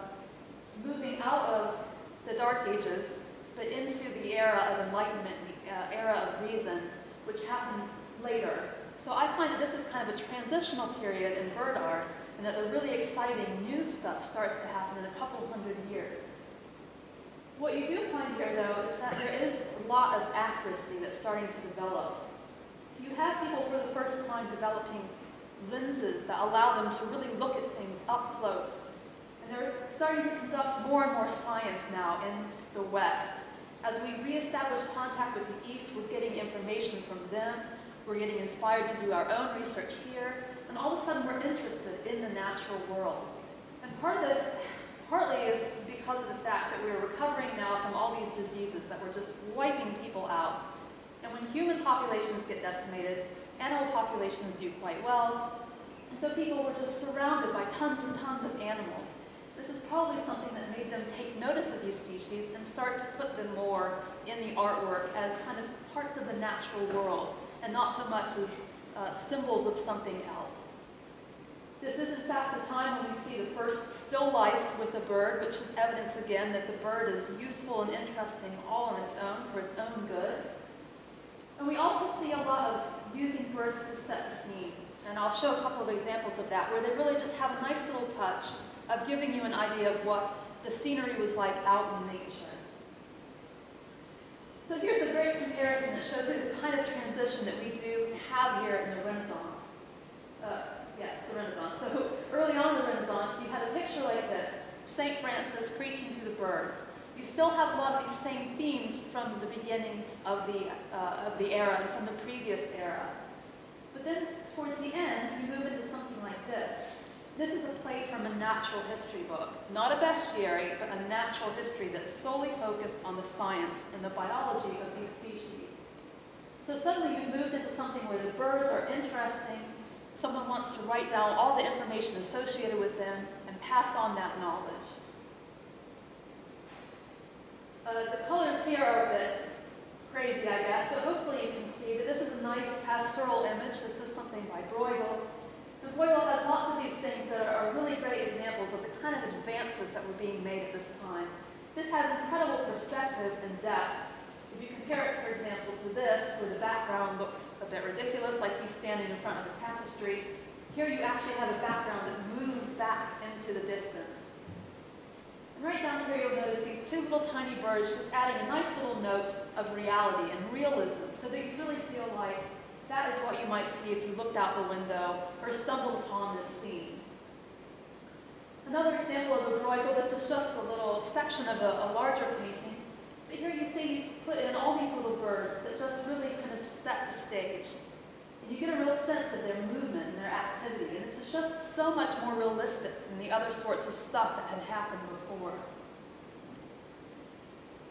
moving out of the Dark Ages, but into the era of enlightenment, the era of reason, which happens later. So I find that this is kind of a transitional period in bird art, and that the really exciting new stuff starts to happen in a couple hundred years. What you do find here, though, is that there is a lot of accuracy that's starting to develop. You have people for the first time developing lenses that allow them to really look at things up close. And they're starting to conduct more and more science now in the West. As we reestablish contact with the East, we're getting information from them. We're getting inspired to do our own research here. And all of a sudden, we're interested in the natural world. And part of this, partly is because of the fact that we're recovering now from all these diseases that were just wiping people out. And when human populations get decimated, animal populations do quite well. And so people were just surrounded by tons and tons of animals. This is probably something that made them take notice of these species and start to put them more in the artwork as kind of parts of the natural world, and not so much as symbols of something else. This is in fact the time when we see the first still life with a bird, which is evidence again that the bird is useful and interesting all on its own for its own good. And we also see a lot of using birds to set the scene. And I'll show a couple of examples of that, where they really just have a nice little touch of giving you an idea of what the scenery was like out in nature. So here's a great comparison that shows you the kind of transition that we do have here in the Renaissance. Yes, the Renaissance. So early on in the Renaissance, you had a picture like this, St. Francis preaching to the birds. You still have a lot of these same themes from the beginning of the era and from the previous era. But then towards the end, you move into something like this. This is a plate from a natural history book. Not a bestiary, but a natural history that's solely focused on the science and the biology of these species. So suddenly you've moved into something where the birds are interesting. Someone wants to write down all the information associated with them and pass on that knowledge. The colors here are a bit crazy, I guess, but hopefully you can see that this is a nice pastoral image. This is something by Bruegel. And Bruegel has lots of these things that are really great examples of the kind of advances that were being made at this time. This has incredible perspective and depth. If you compare it, for example, to this, where the background looks a bit ridiculous, like he's standing in front of a tapestry, here you actually have a background that moves back into the distance. And right down here you'll notice these two little tiny birds just adding a nice little note of reality and realism, so that you really feel like that is what you might see if you looked out the window or stumbled upon this scene. Another example of a Bruegel, this is just a little section of a larger painting, but here you see he's put in all these little birds that just really kind of set the stage. And you get a real sense of their movement and their activity, and this is just so much more realistic than the other sorts of stuff that had happened before.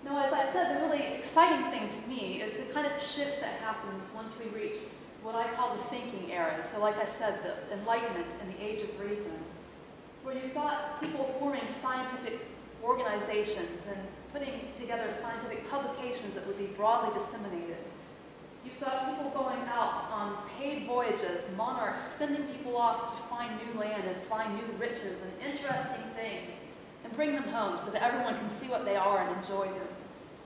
Now, as I said, the really exciting thing to me is the kind of shift that happens once we reach what I call the thinking era. So like I said, the Enlightenment and the Age of Reason, where you've got people forming scientific organizations and putting together scientific publications that would be broadly disseminated. You've got people going out on paid voyages, monarchs sending people off to find new land and find new riches and interesting things and bring them home so that everyone can see what they are and enjoy them.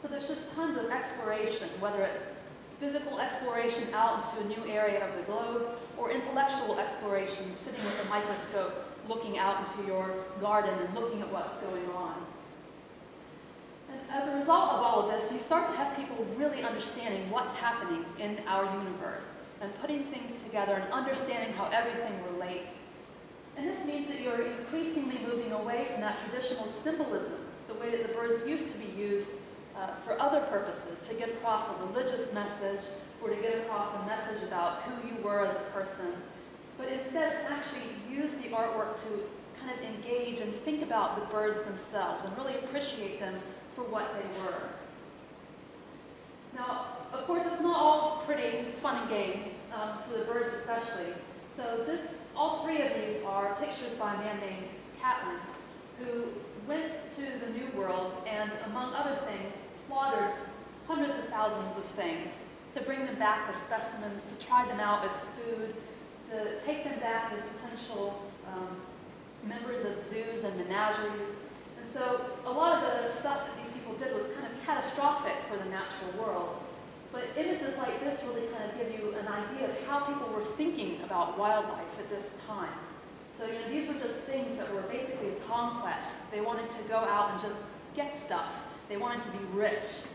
So there's just tons of exploration, whether it's physical exploration out into a new area of the globe or intellectual exploration, sitting with a microscope, looking out into your garden and looking at what's going on. And as a result of all of this, you start to have people really understanding what's happening in our universe and putting things together and understanding how everything relates. And this means that you're increasingly moving away from that traditional symbolism, the way that the birds used to be used for other purposes, to get across a religious message or to get across a message about who you were as a person, but instead to actually use the artwork to kind of engage and think about the birds themselves and really appreciate them for what they were. Now, of course, it's not all pretty fun and games, for the birds especially. So all three of these are pictures by a man named Catlin, who went to the New World and, among other things, slaughtered hundreds of thousands of things to bring them back as specimens, to try them out as food, to take them back as potential members of zoos and menageries. And so a lot of the stuff that these people did was kind of catastrophic for the natural world. But images like this really kind of give you an idea of how people were thinking about wildlife at this time. So, these were just things that were basically a conquest. They wanted to go out and just get stuff. They wanted to be rich.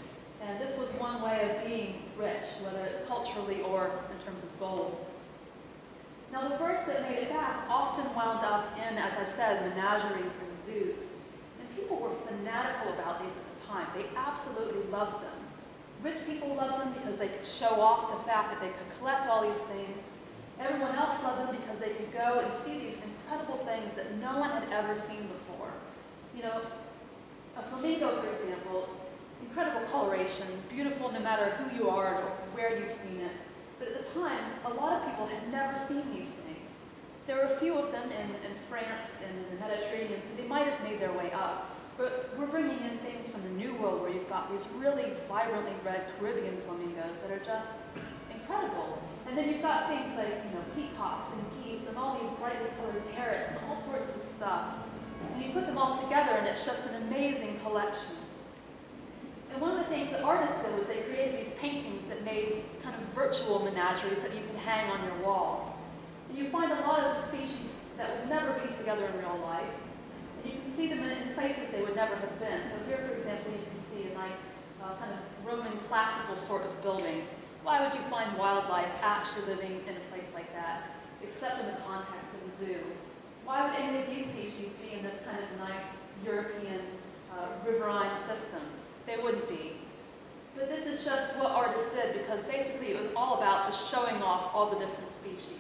And this was one way of being rich, whether it's culturally or in terms of gold. Now, the birds that made it back often wound up in, as I said, menageries and zoos. And people were fanatical about these at the time. They absolutely loved them. Rich people loved them because they could show off the fact that they could collect all these things. Everyone else loved them because they could go and see these incredible things that no one had ever seen before. A flamingo, for example, incredible coloration, beautiful no matter who you are or where you've seen it. But at the time, a lot of people had never seen these things. There were a few of them in France and in the Mediterranean, so they might have made their way up. But we're bringing in things from the New World where you've got these really vibrantly red Caribbean flamingos that are just incredible. And then you've got things like, peacocks and geese and all these brightly colored parrots and all sorts of stuff. And you put them all together and it's just an amazing collection. And one of the things that artists did was they created these paintings that made made kind of virtual menageries that you can hang on your wall. And you find a lot of species that would never be together in real life. And you can see them in places they would never have been. So here, for example, you can see a nice kind of Roman classical sort of building. Why would you find wildlife actually living in a place like that, except in the context of a zoo? Why would any of these species be in this kind of nice European riverine system? They wouldn't be. But this is just what artists did, because basically it was all about just showing off all the different species.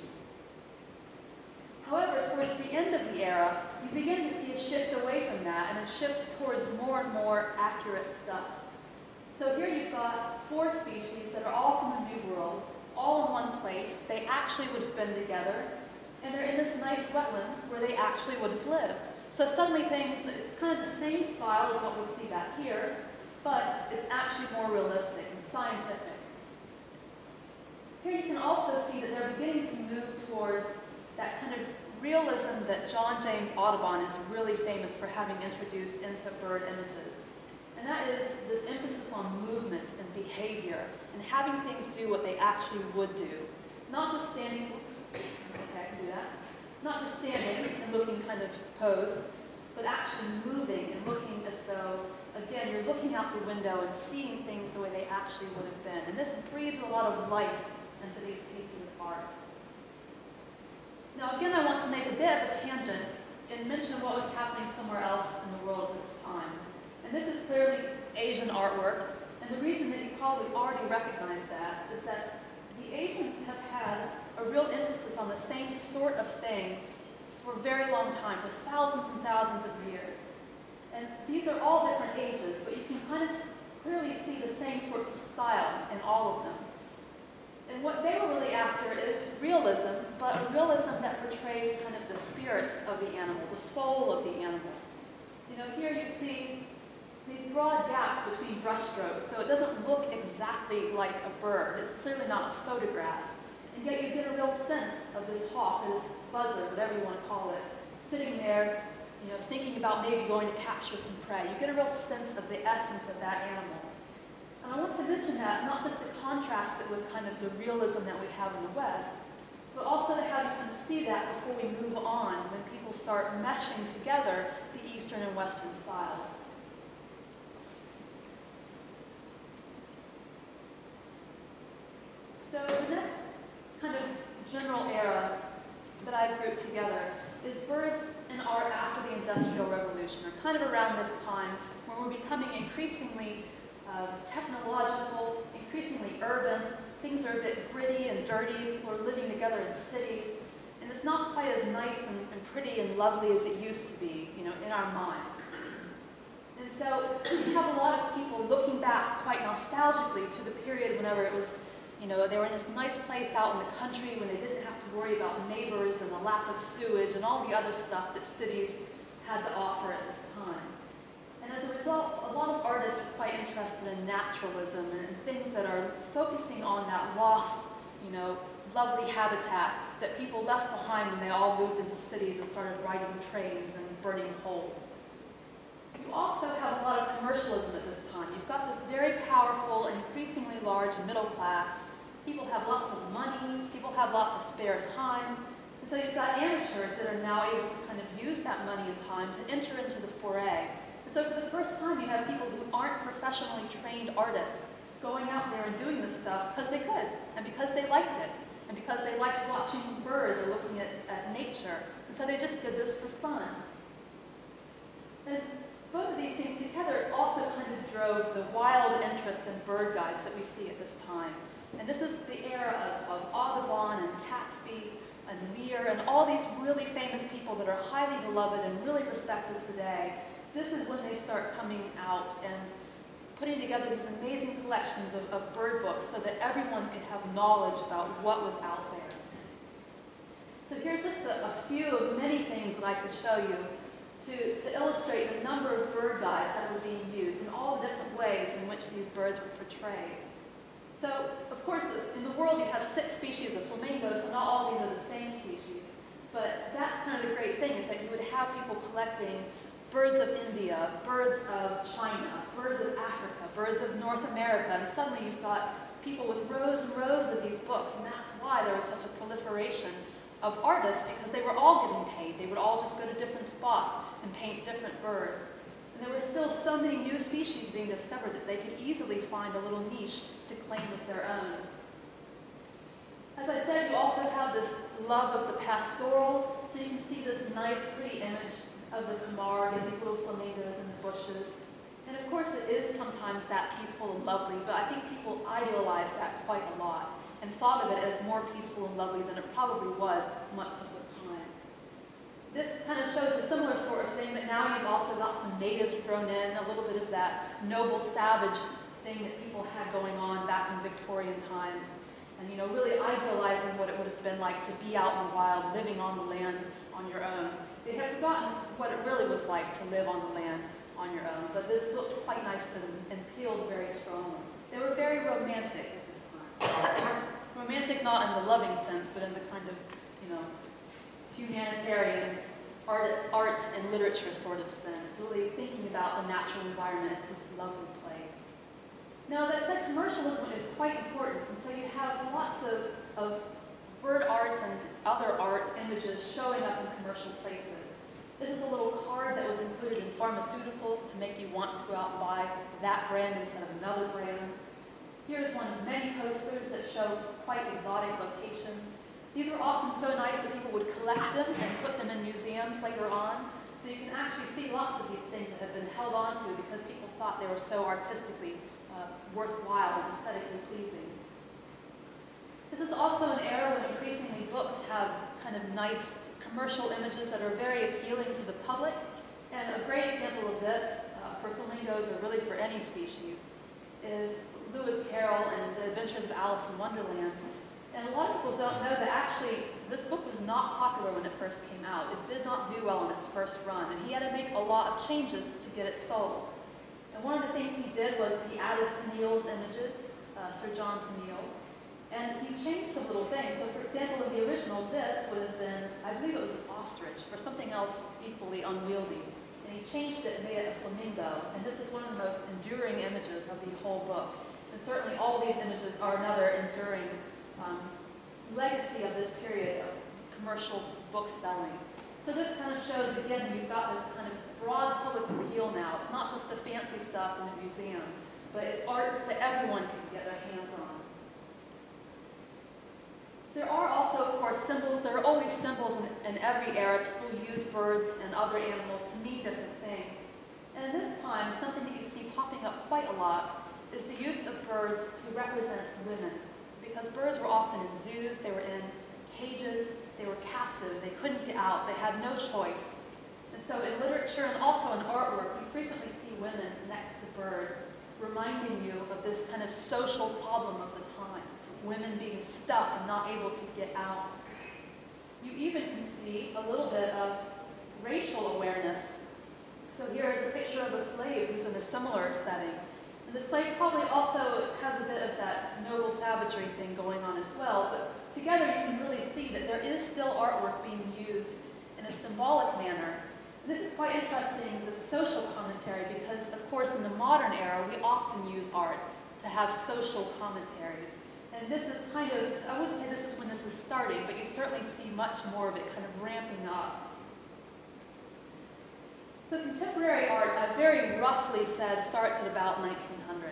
However, towards the end of the era, you begin to see a shift away from that, and a shift towards more and more accurate stuff. So here you've got 4 species that are all from the New World, all in one plate. They actually would have been together, and they're in this nice wetland where they actually would have lived. So suddenly it's kind of the same style as what we see back here, but it's actually more realistic and scientific. Here you can also see that they're beginning to move towards that kind of realism that John James Audubon is really famous for having introduced into bird images. And that is this emphasis on movement and behavior and having things do what they actually would do. Not just standing, oops, okay, I can do that. Not just standing and looking kind of posed, but actually moving and looking as though, again, you're looking out the window and seeing things the way they actually would have been. And this breathes a lot of life into these pieces of art. Now again, I want to make a bit of a tangent and mention what was happening somewhere else in the world at this time. And this is clearly Asian artwork, and the reason that you probably already recognize that is that the Asians have had a real emphasis on the same sort of thing for a very long time, for thousands and thousands of years. And these are all different ages, but you can kind of clearly see the same sorts of style in all of them. And what they were really after is realism, but a realism that portrays kind of the spirit of the animal, the soul of the animal. You know, here you see these broad gaps between brushstrokes, so it doesn't look exactly like a bird. It's clearly not a photograph. And yet you get a real sense of this hawk, or this buzzard, whatever you want to call it, sitting there, you know, thinking about maybe going to capture some prey. You get a real sense of the essence of that animal. And I want to mention that, not just to contrast it with kind of the realism that we have in the West, but also to have you kind of see that before we move on, when people start meshing together the Eastern and Western styles. So the next kind of general era that I've grouped together is birds and art after the Industrial Revolution, or kind of around this time, where we're becoming increasingly technological, increasingly urban. Things are a bit gritty and dirty. People are living together in cities, and it's not quite as nice and pretty and lovely as it used to be, you know, in our minds. And so you have a lot of people looking back quite nostalgically to the period whenever it was, you know, they were in this nice place out in the country when they didn't have to worry about neighbors and the lack of sewage and all the other stuff that cities had to offer at this time. And as a result, a lot of artists are quite interested in naturalism and things that are focusing on that lost, you know, lovely habitat that people left behind when they all moved into cities and started riding trains and burning coal. You also have a lot of commercialism at this time. You've got this very powerful, increasingly large middle class. People have lots of money, people have lots of spare time. And so you've got amateurs that are now able to kind of use that money and time to enter into the foray. And so for the first time, you have people who aren't professionally trained artists going out there and doing this stuff because they could, and because they liked it, and because they liked watching birds or looking at nature. And so they just did this for fun. And both of these things together also kind of drove the wild interest in bird guides that we see at this time. And this is the era of Audubon and Catesby and Lear and all these really famous people that are highly beloved and really respected today. This is when they start coming out and putting together these amazing collections of bird books so that everyone could have knowledge about what was out there. So here's just a few of many things that I could show you to illustrate the number of bird guides that were being used and all the different ways in which these birds were portrayed. So, of course, in the world you have 6 species of flamingos, so not all these are the same species. But that's kind of the great thing, is that you would have people collecting birds of India, birds of China, birds of Africa, birds of North America, and suddenly you've got people with rows and rows of these books, and that's why there was such a proliferation of artists, because they were all getting paid. They would all just go to different spots and paint different birds. And there were still so many new species being discovered that they could easily find a little niche to claim as their own. As I said, you also have this love of the pastoral, so you can see this nice, pretty image of the Camargue and these little flamingos in the bushes. And of course it is sometimes that peaceful and lovely, but I think people idealize that quite a lot and thought of it as more peaceful and lovely than it probably was much of the time. This kind of shows a similar sort of thing, but now you've also got some natives thrown in, a little bit of that noble savage thing that people had going on back in Victorian times. And, you know, really idealizing what it would have been like to be out in the wild, living on the land on your own. They had forgotten what it really was like to live on the land on your own, but this looked quite nice to them and appealed very strongly. They were very romantic at this time. Romantic not in the loving sense, but in the kind of, you know, humanitarian art and literature sort of sense, really thinking about the natural environment as this lovely place. Now, as I said, commercialism is quite important, and so you have lots of bird art and other art images showing up in commercial places. This is a little card that was included in pharmaceuticals to make you want to go out and buy that brand instead of another brand. Here's one of many posters that show quite exotic locations. These were often so nice that people would collect them and put them in museums later on. So you can actually see lots of these things that have been held on to because people thought they were so artistically worthwhile and aesthetically pleasing. This is also an era when increasingly books have kind of nice commercial images that are very appealing to the public. And a great example of this, for flamingos or really for any species, is Lewis Carroll and the Adventures of Alice in Wonderland. And a lot of people don't know that actually this book was not popular when it first came out. It did not do well in its first run, and he had to make a lot of changes to get it sold. And one of the things he did was he added to Neil's images, Sir John to Neil, and he changed some little things. So for example, in the original, this would have been, I believe it was an ostrich, or something else equally unwieldy. And he changed it and made it a flamingo. And this is one of the most enduring images of the whole book. And certainly all these images are another enduring legacy of this period of commercial book selling. So this kind of shows, again, you've got this kind of broad public appeal now. It's not just the fancy stuff in the museum, but it's art that everyone can get their hands on. There are also, of course, symbols. There are always symbols in every era. People use birds and other animals to mean different things. And this time, something that you see popping up quite a lot is the use of birds to represent women. Because birds were often in zoos, they were in cages, they were captive, they couldn't get out, they had no choice. And so in literature and also in artwork, you frequently see women next to birds, reminding you of this kind of social problem of the time. Women being stuck and not able to get out. You even can see a little bit of racial awareness. So here is a picture of a slave who's in a similar setting. And the slave probably also has a bit of that noble savagery thing going on as well, but together you can really see that there is still artwork being used in a symbolic manner. And this is quite interesting, the social commentary, because of course in the modern era we often use art to have social commentaries. And this is kind of, I wouldn't say this is when this is starting, but you certainly see much more of it kind of ramping up. So contemporary art, I very roughly said, starts at about 1900.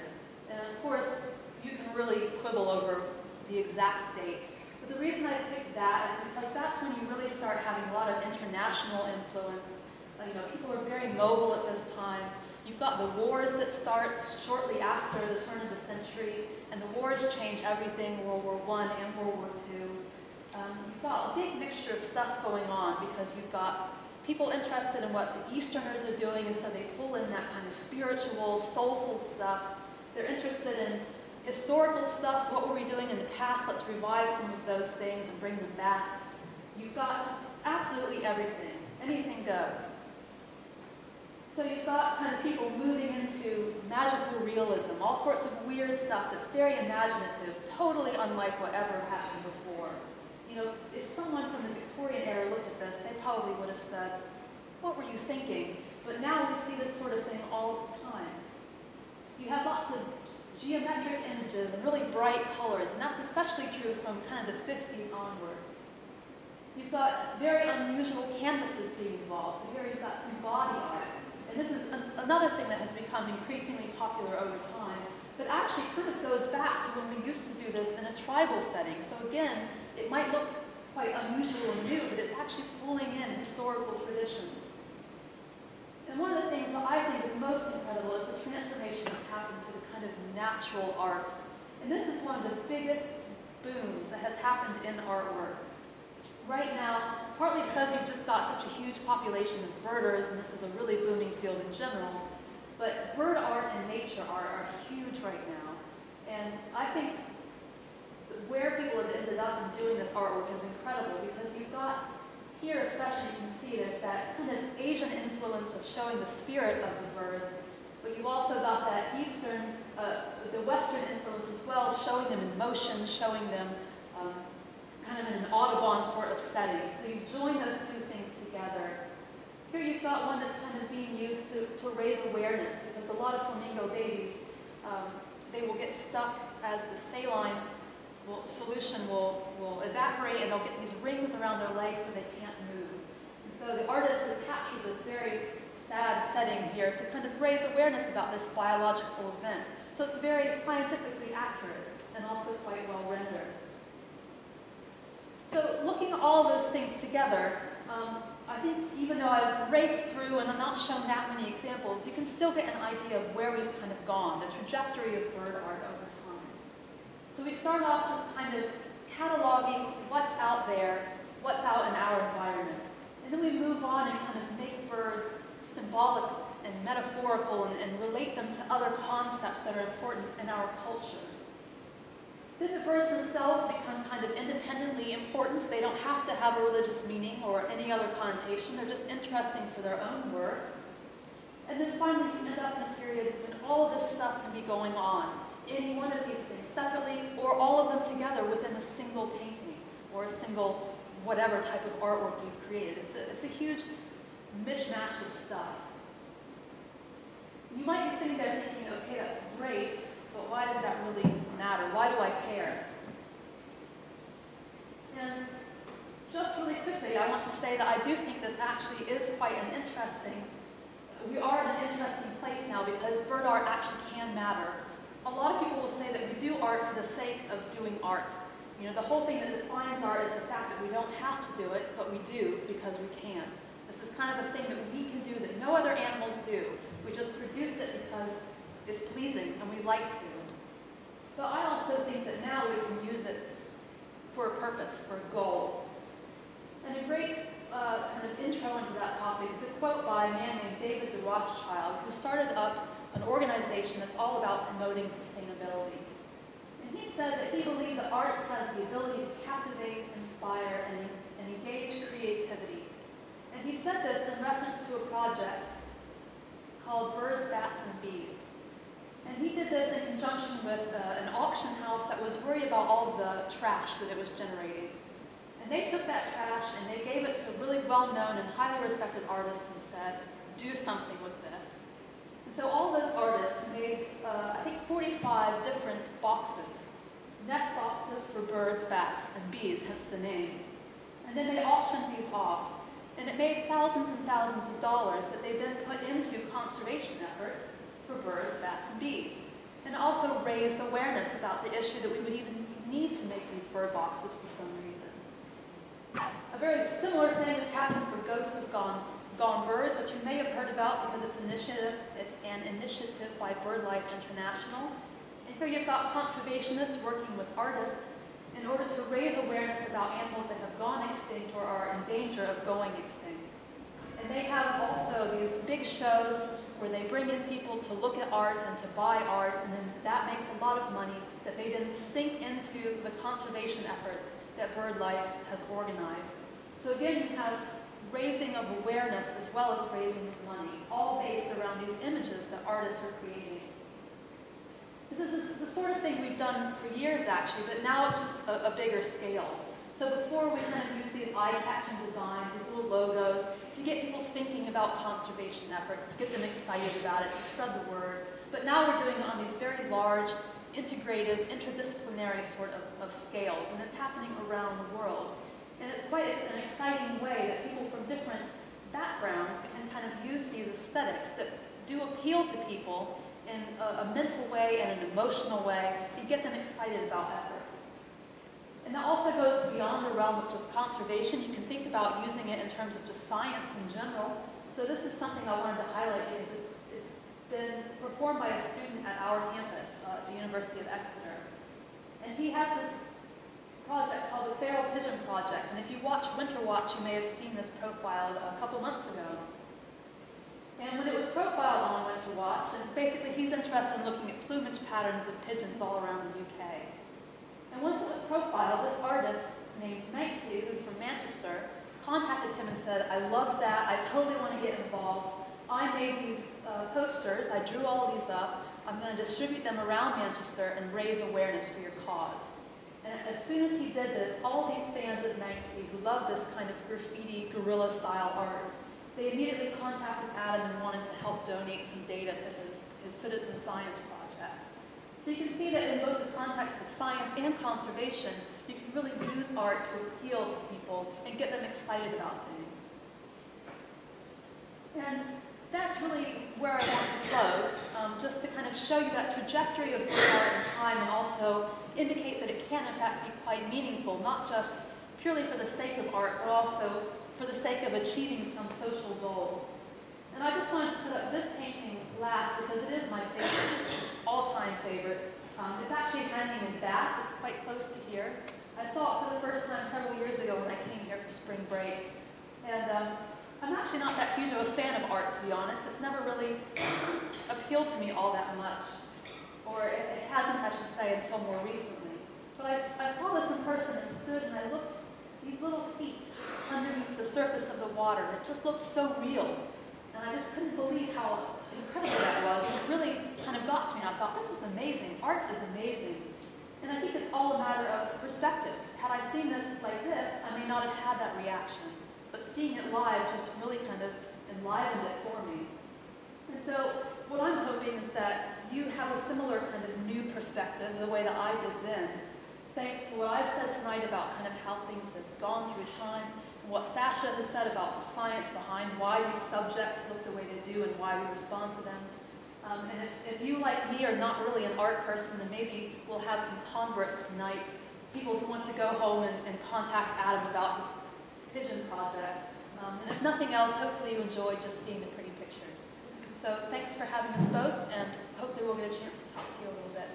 And of course, you can really quibble over the exact date. But the reason I picked that is because that's when you really start having a lot of international influence. You know, people are very mobile at this time. You've got the wars that start shortly after the turn of the century, and the wars change everything, World War I and World War II. You've got a big mixture of stuff going on because you've got people interested in what the Easterners are doing, and so they pull in that kind of spiritual, soulful stuff. They're interested in historical stuff, so what were we doing in the past? Let's revive some of those things and bring them back. You've got just absolutely everything. Anything goes. So you've got kind of people moving into magical realism, all sorts of weird stuff that's very imaginative, totally unlike whatever happened before. You know, if someone from the Victorian era looked at this, they probably would have said, what were you thinking? But now we see this sort of thing all the time. You have lots of geometric images and really bright colors, and that's especially true from kind of the 50s onward. You've got very unusual canvases being involved, so here you've got some body art. And this is another thing that has become increasingly popular over time, but actually kind of goes back to when we used to do this in a tribal setting. So again, it might look quite unusual and new, but it's actually pulling in historical traditions. And one of the things that I think is most incredible is the transformation that's happened to the kind of natural art. And this is one of the biggest booms that has happened in artwork. Right now, partly because you've just got such a huge population of birders, and this is a really booming field in general, but bird art and nature art are huge right now. And I think where people have ended up in doing this artwork is incredible, because you've got here, especially, you can see there's that kind of Asian influence of showing the spirit of the birds, but you've also got that Eastern, the Western influence as well, showing them in motion, showing them kind of in an Audubon sort of setting. So you join those two things together. Here you've got one that's kind of being used to raise awareness, because a lot of flamingo babies, they will get stuck as the saline solution will evaporate, and they'll get these rings around their legs so they can't move. And so the artist has captured this very sad setting here to kind of raise awareness about this biological event. So it's very scientifically accurate and also quite well rendered. So looking at all those things together, I think even though I've raced through and I'm not shown that many examples, you can still get an idea of where we've kind of gone, the trajectory of bird art over time. So we start off just kind of cataloging what's out there, what's out in our environment. And then we move on and kind of make birds symbolic and metaphorical and relate them to other concepts that are important in our culture. Then the birds themselves become kind of independently important. They don't have to have a religious meaning or any other connotation. They're just interesting for their own worth. And then finally you end up in a period when all of this stuff can be going on, any one of these things separately or all of them together within a single painting or a single whatever type of artwork you've created. It's a huge mishmash of stuff. You might be sitting there thinking, okay, that's great, but why does that really matter? Why do I care? And just really quickly, I want to say that I do think this actually is quite an interesting, we are in an interesting place now because bird art actually can matter. A lot of people will say that we do art for the sake of doing art. You know, the whole thing that defines art is the fact that we don't have to do it, but we do because we can. This is kind of a thing that we can do that no other animals do. We just produce it because it's pleasing and we like to. But I also think that now we can use it for a purpose, for a goal. And a great kind of intro into that topic is a quote by a man named David de Rothschild, who started up an organization that's all about promoting sustainability. And he said that he believed that art has the ability to captivate, inspire, and engage creativity. And he said this in reference to a project called Birds, Bats, and Bees. And he did this in conjunction with an auction house that was worried about all of the trash that it was generating. And they took that trash and they gave it to really well-known and highly respected artists and said, do something with this. And so all those artists made, I think, 45 different boxes, nest boxes for birds, bats, and bees, hence the name. And then they auctioned these off. And it made thousands and thousands of dollars that they then put into conservation efforts for birds, bats, and bees. And it also raised awareness about the issue that we would even need to make these bird boxes for some reason. A very similar thing has happened for Ghosts of Gone Birds, which you may have heard about because it's an initiative by BirdLife International. And here you've got conservationists working with artists in order to raise awareness about animals that have gone extinct or are in danger of going extinct. And they have also these big shows where they bring in people to look at art and to buy art, and then that makes a lot of money that they then sink into the conservation efforts that BirdLife has organized. So again, you have raising of awareness as well as raising of money, all based around these images that artists are creating. This is the sort of thing we've done for years, actually, but now it's just a bigger scale. So before, we kind of use these eye-catching designs, these little logos, to get people thinking about conservation efforts, to get them excited about it, to spread the word. But now we're doing it on these very large, integrative, interdisciplinary sort of scales, and it's happening around the world. And it's quite an exciting way that people from different backgrounds can kind of use these aesthetics that do appeal to people in a mental way and an emotional way, and get them excited about efforts. And that also goes beyond the realm of just conservation. You can think about using it in terms of just science in general. So this is something I wanted to highlight because it's been performed by a student at our campus, at the University of Exeter. And he has this project called the Feral Pigeon Project. And if you watch Winter Watch, you may have seen this profiled a couple months ago. And when it was profiled on Winter Watch, and basically he's interested in looking at plumage patterns of pigeons all around the UK. And once it was profiled, this artist named Manxie, who's from Manchester, contacted him and said, I love that, I totally want to get involved. I made these posters, I drew all of these up, I'm going to distribute them around Manchester and raise awareness for your cause. And as soon as he did this, all these fans of Manxie who love this kind of graffiti, guerrilla style art, they immediately contacted Adam and wanted to help donate some data to his citizen science project. So you can see that in both the context of science and conservation, you can really use art to appeal to people and get them excited about things. And that's really where I want to close, just to kind of show you that trajectory of good art in time and also indicate that it can in fact be quite meaningful, not just purely for the sake of art, but also for the sake of achieving some social goal. And I just wanted to put up this painting last because it is my favorite, all-time favorite. It's actually hanging in Bath. It's quite close to here. I saw it for the first time several years ago when I came here for spring break. And I'm actually not that huge of a fan of art, to be honest. It's never really appealed to me all that much. Or it hasn't, I should say, until more recently. But I saw this in person and stood and I looked, these little feet underneath the surface of the water, and it just looked so real. And I just couldn't believe how incredible that was. And it really kind of got to me. I thought, this is amazing. Art is amazing. And I think it's all a matter of perspective. Had I seen this like this, I may not have had that reaction. But seeing it live just really kind of enlivened it for me. And so what I'm hoping is that you have a similar kind of new perspective, the way that I did then, thanks to what I've said tonight about kind of how things have gone through time, and what Sasha has said about the science behind why these subjects look the way they do and why we respond to them. And if you, like me, are not really an art person, then maybe we'll have some converts tonight, people who want to go home and contact Adam about his pigeon project. And if nothing else, hopefully you enjoyed just seeing the pretty pictures. So thanks for having us both, and hopefully we'll get a chance to talk to you a little bit.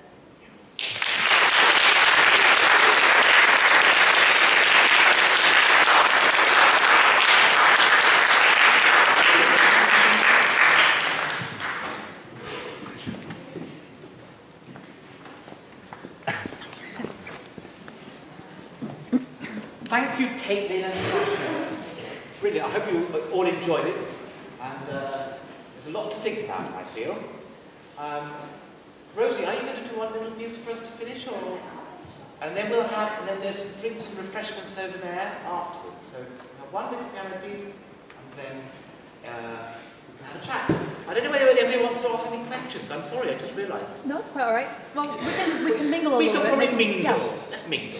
Thank you, Caitlin and Sasha. Brilliant. I hope you all enjoyed it. And there's a lot to think about, I feel. Rosie, are you going to do one little piece for us to finish, or? And then there's drinks and refreshments over there afterwards. So we'll have one little piano piece, and then we can have a chat. I don't know whether anybody wants to ask any questions. I'm sorry, I just realised. No, it's quite all right. Well, we can mingle a little bit. We can probably mingle. Yeah. Let's mingle.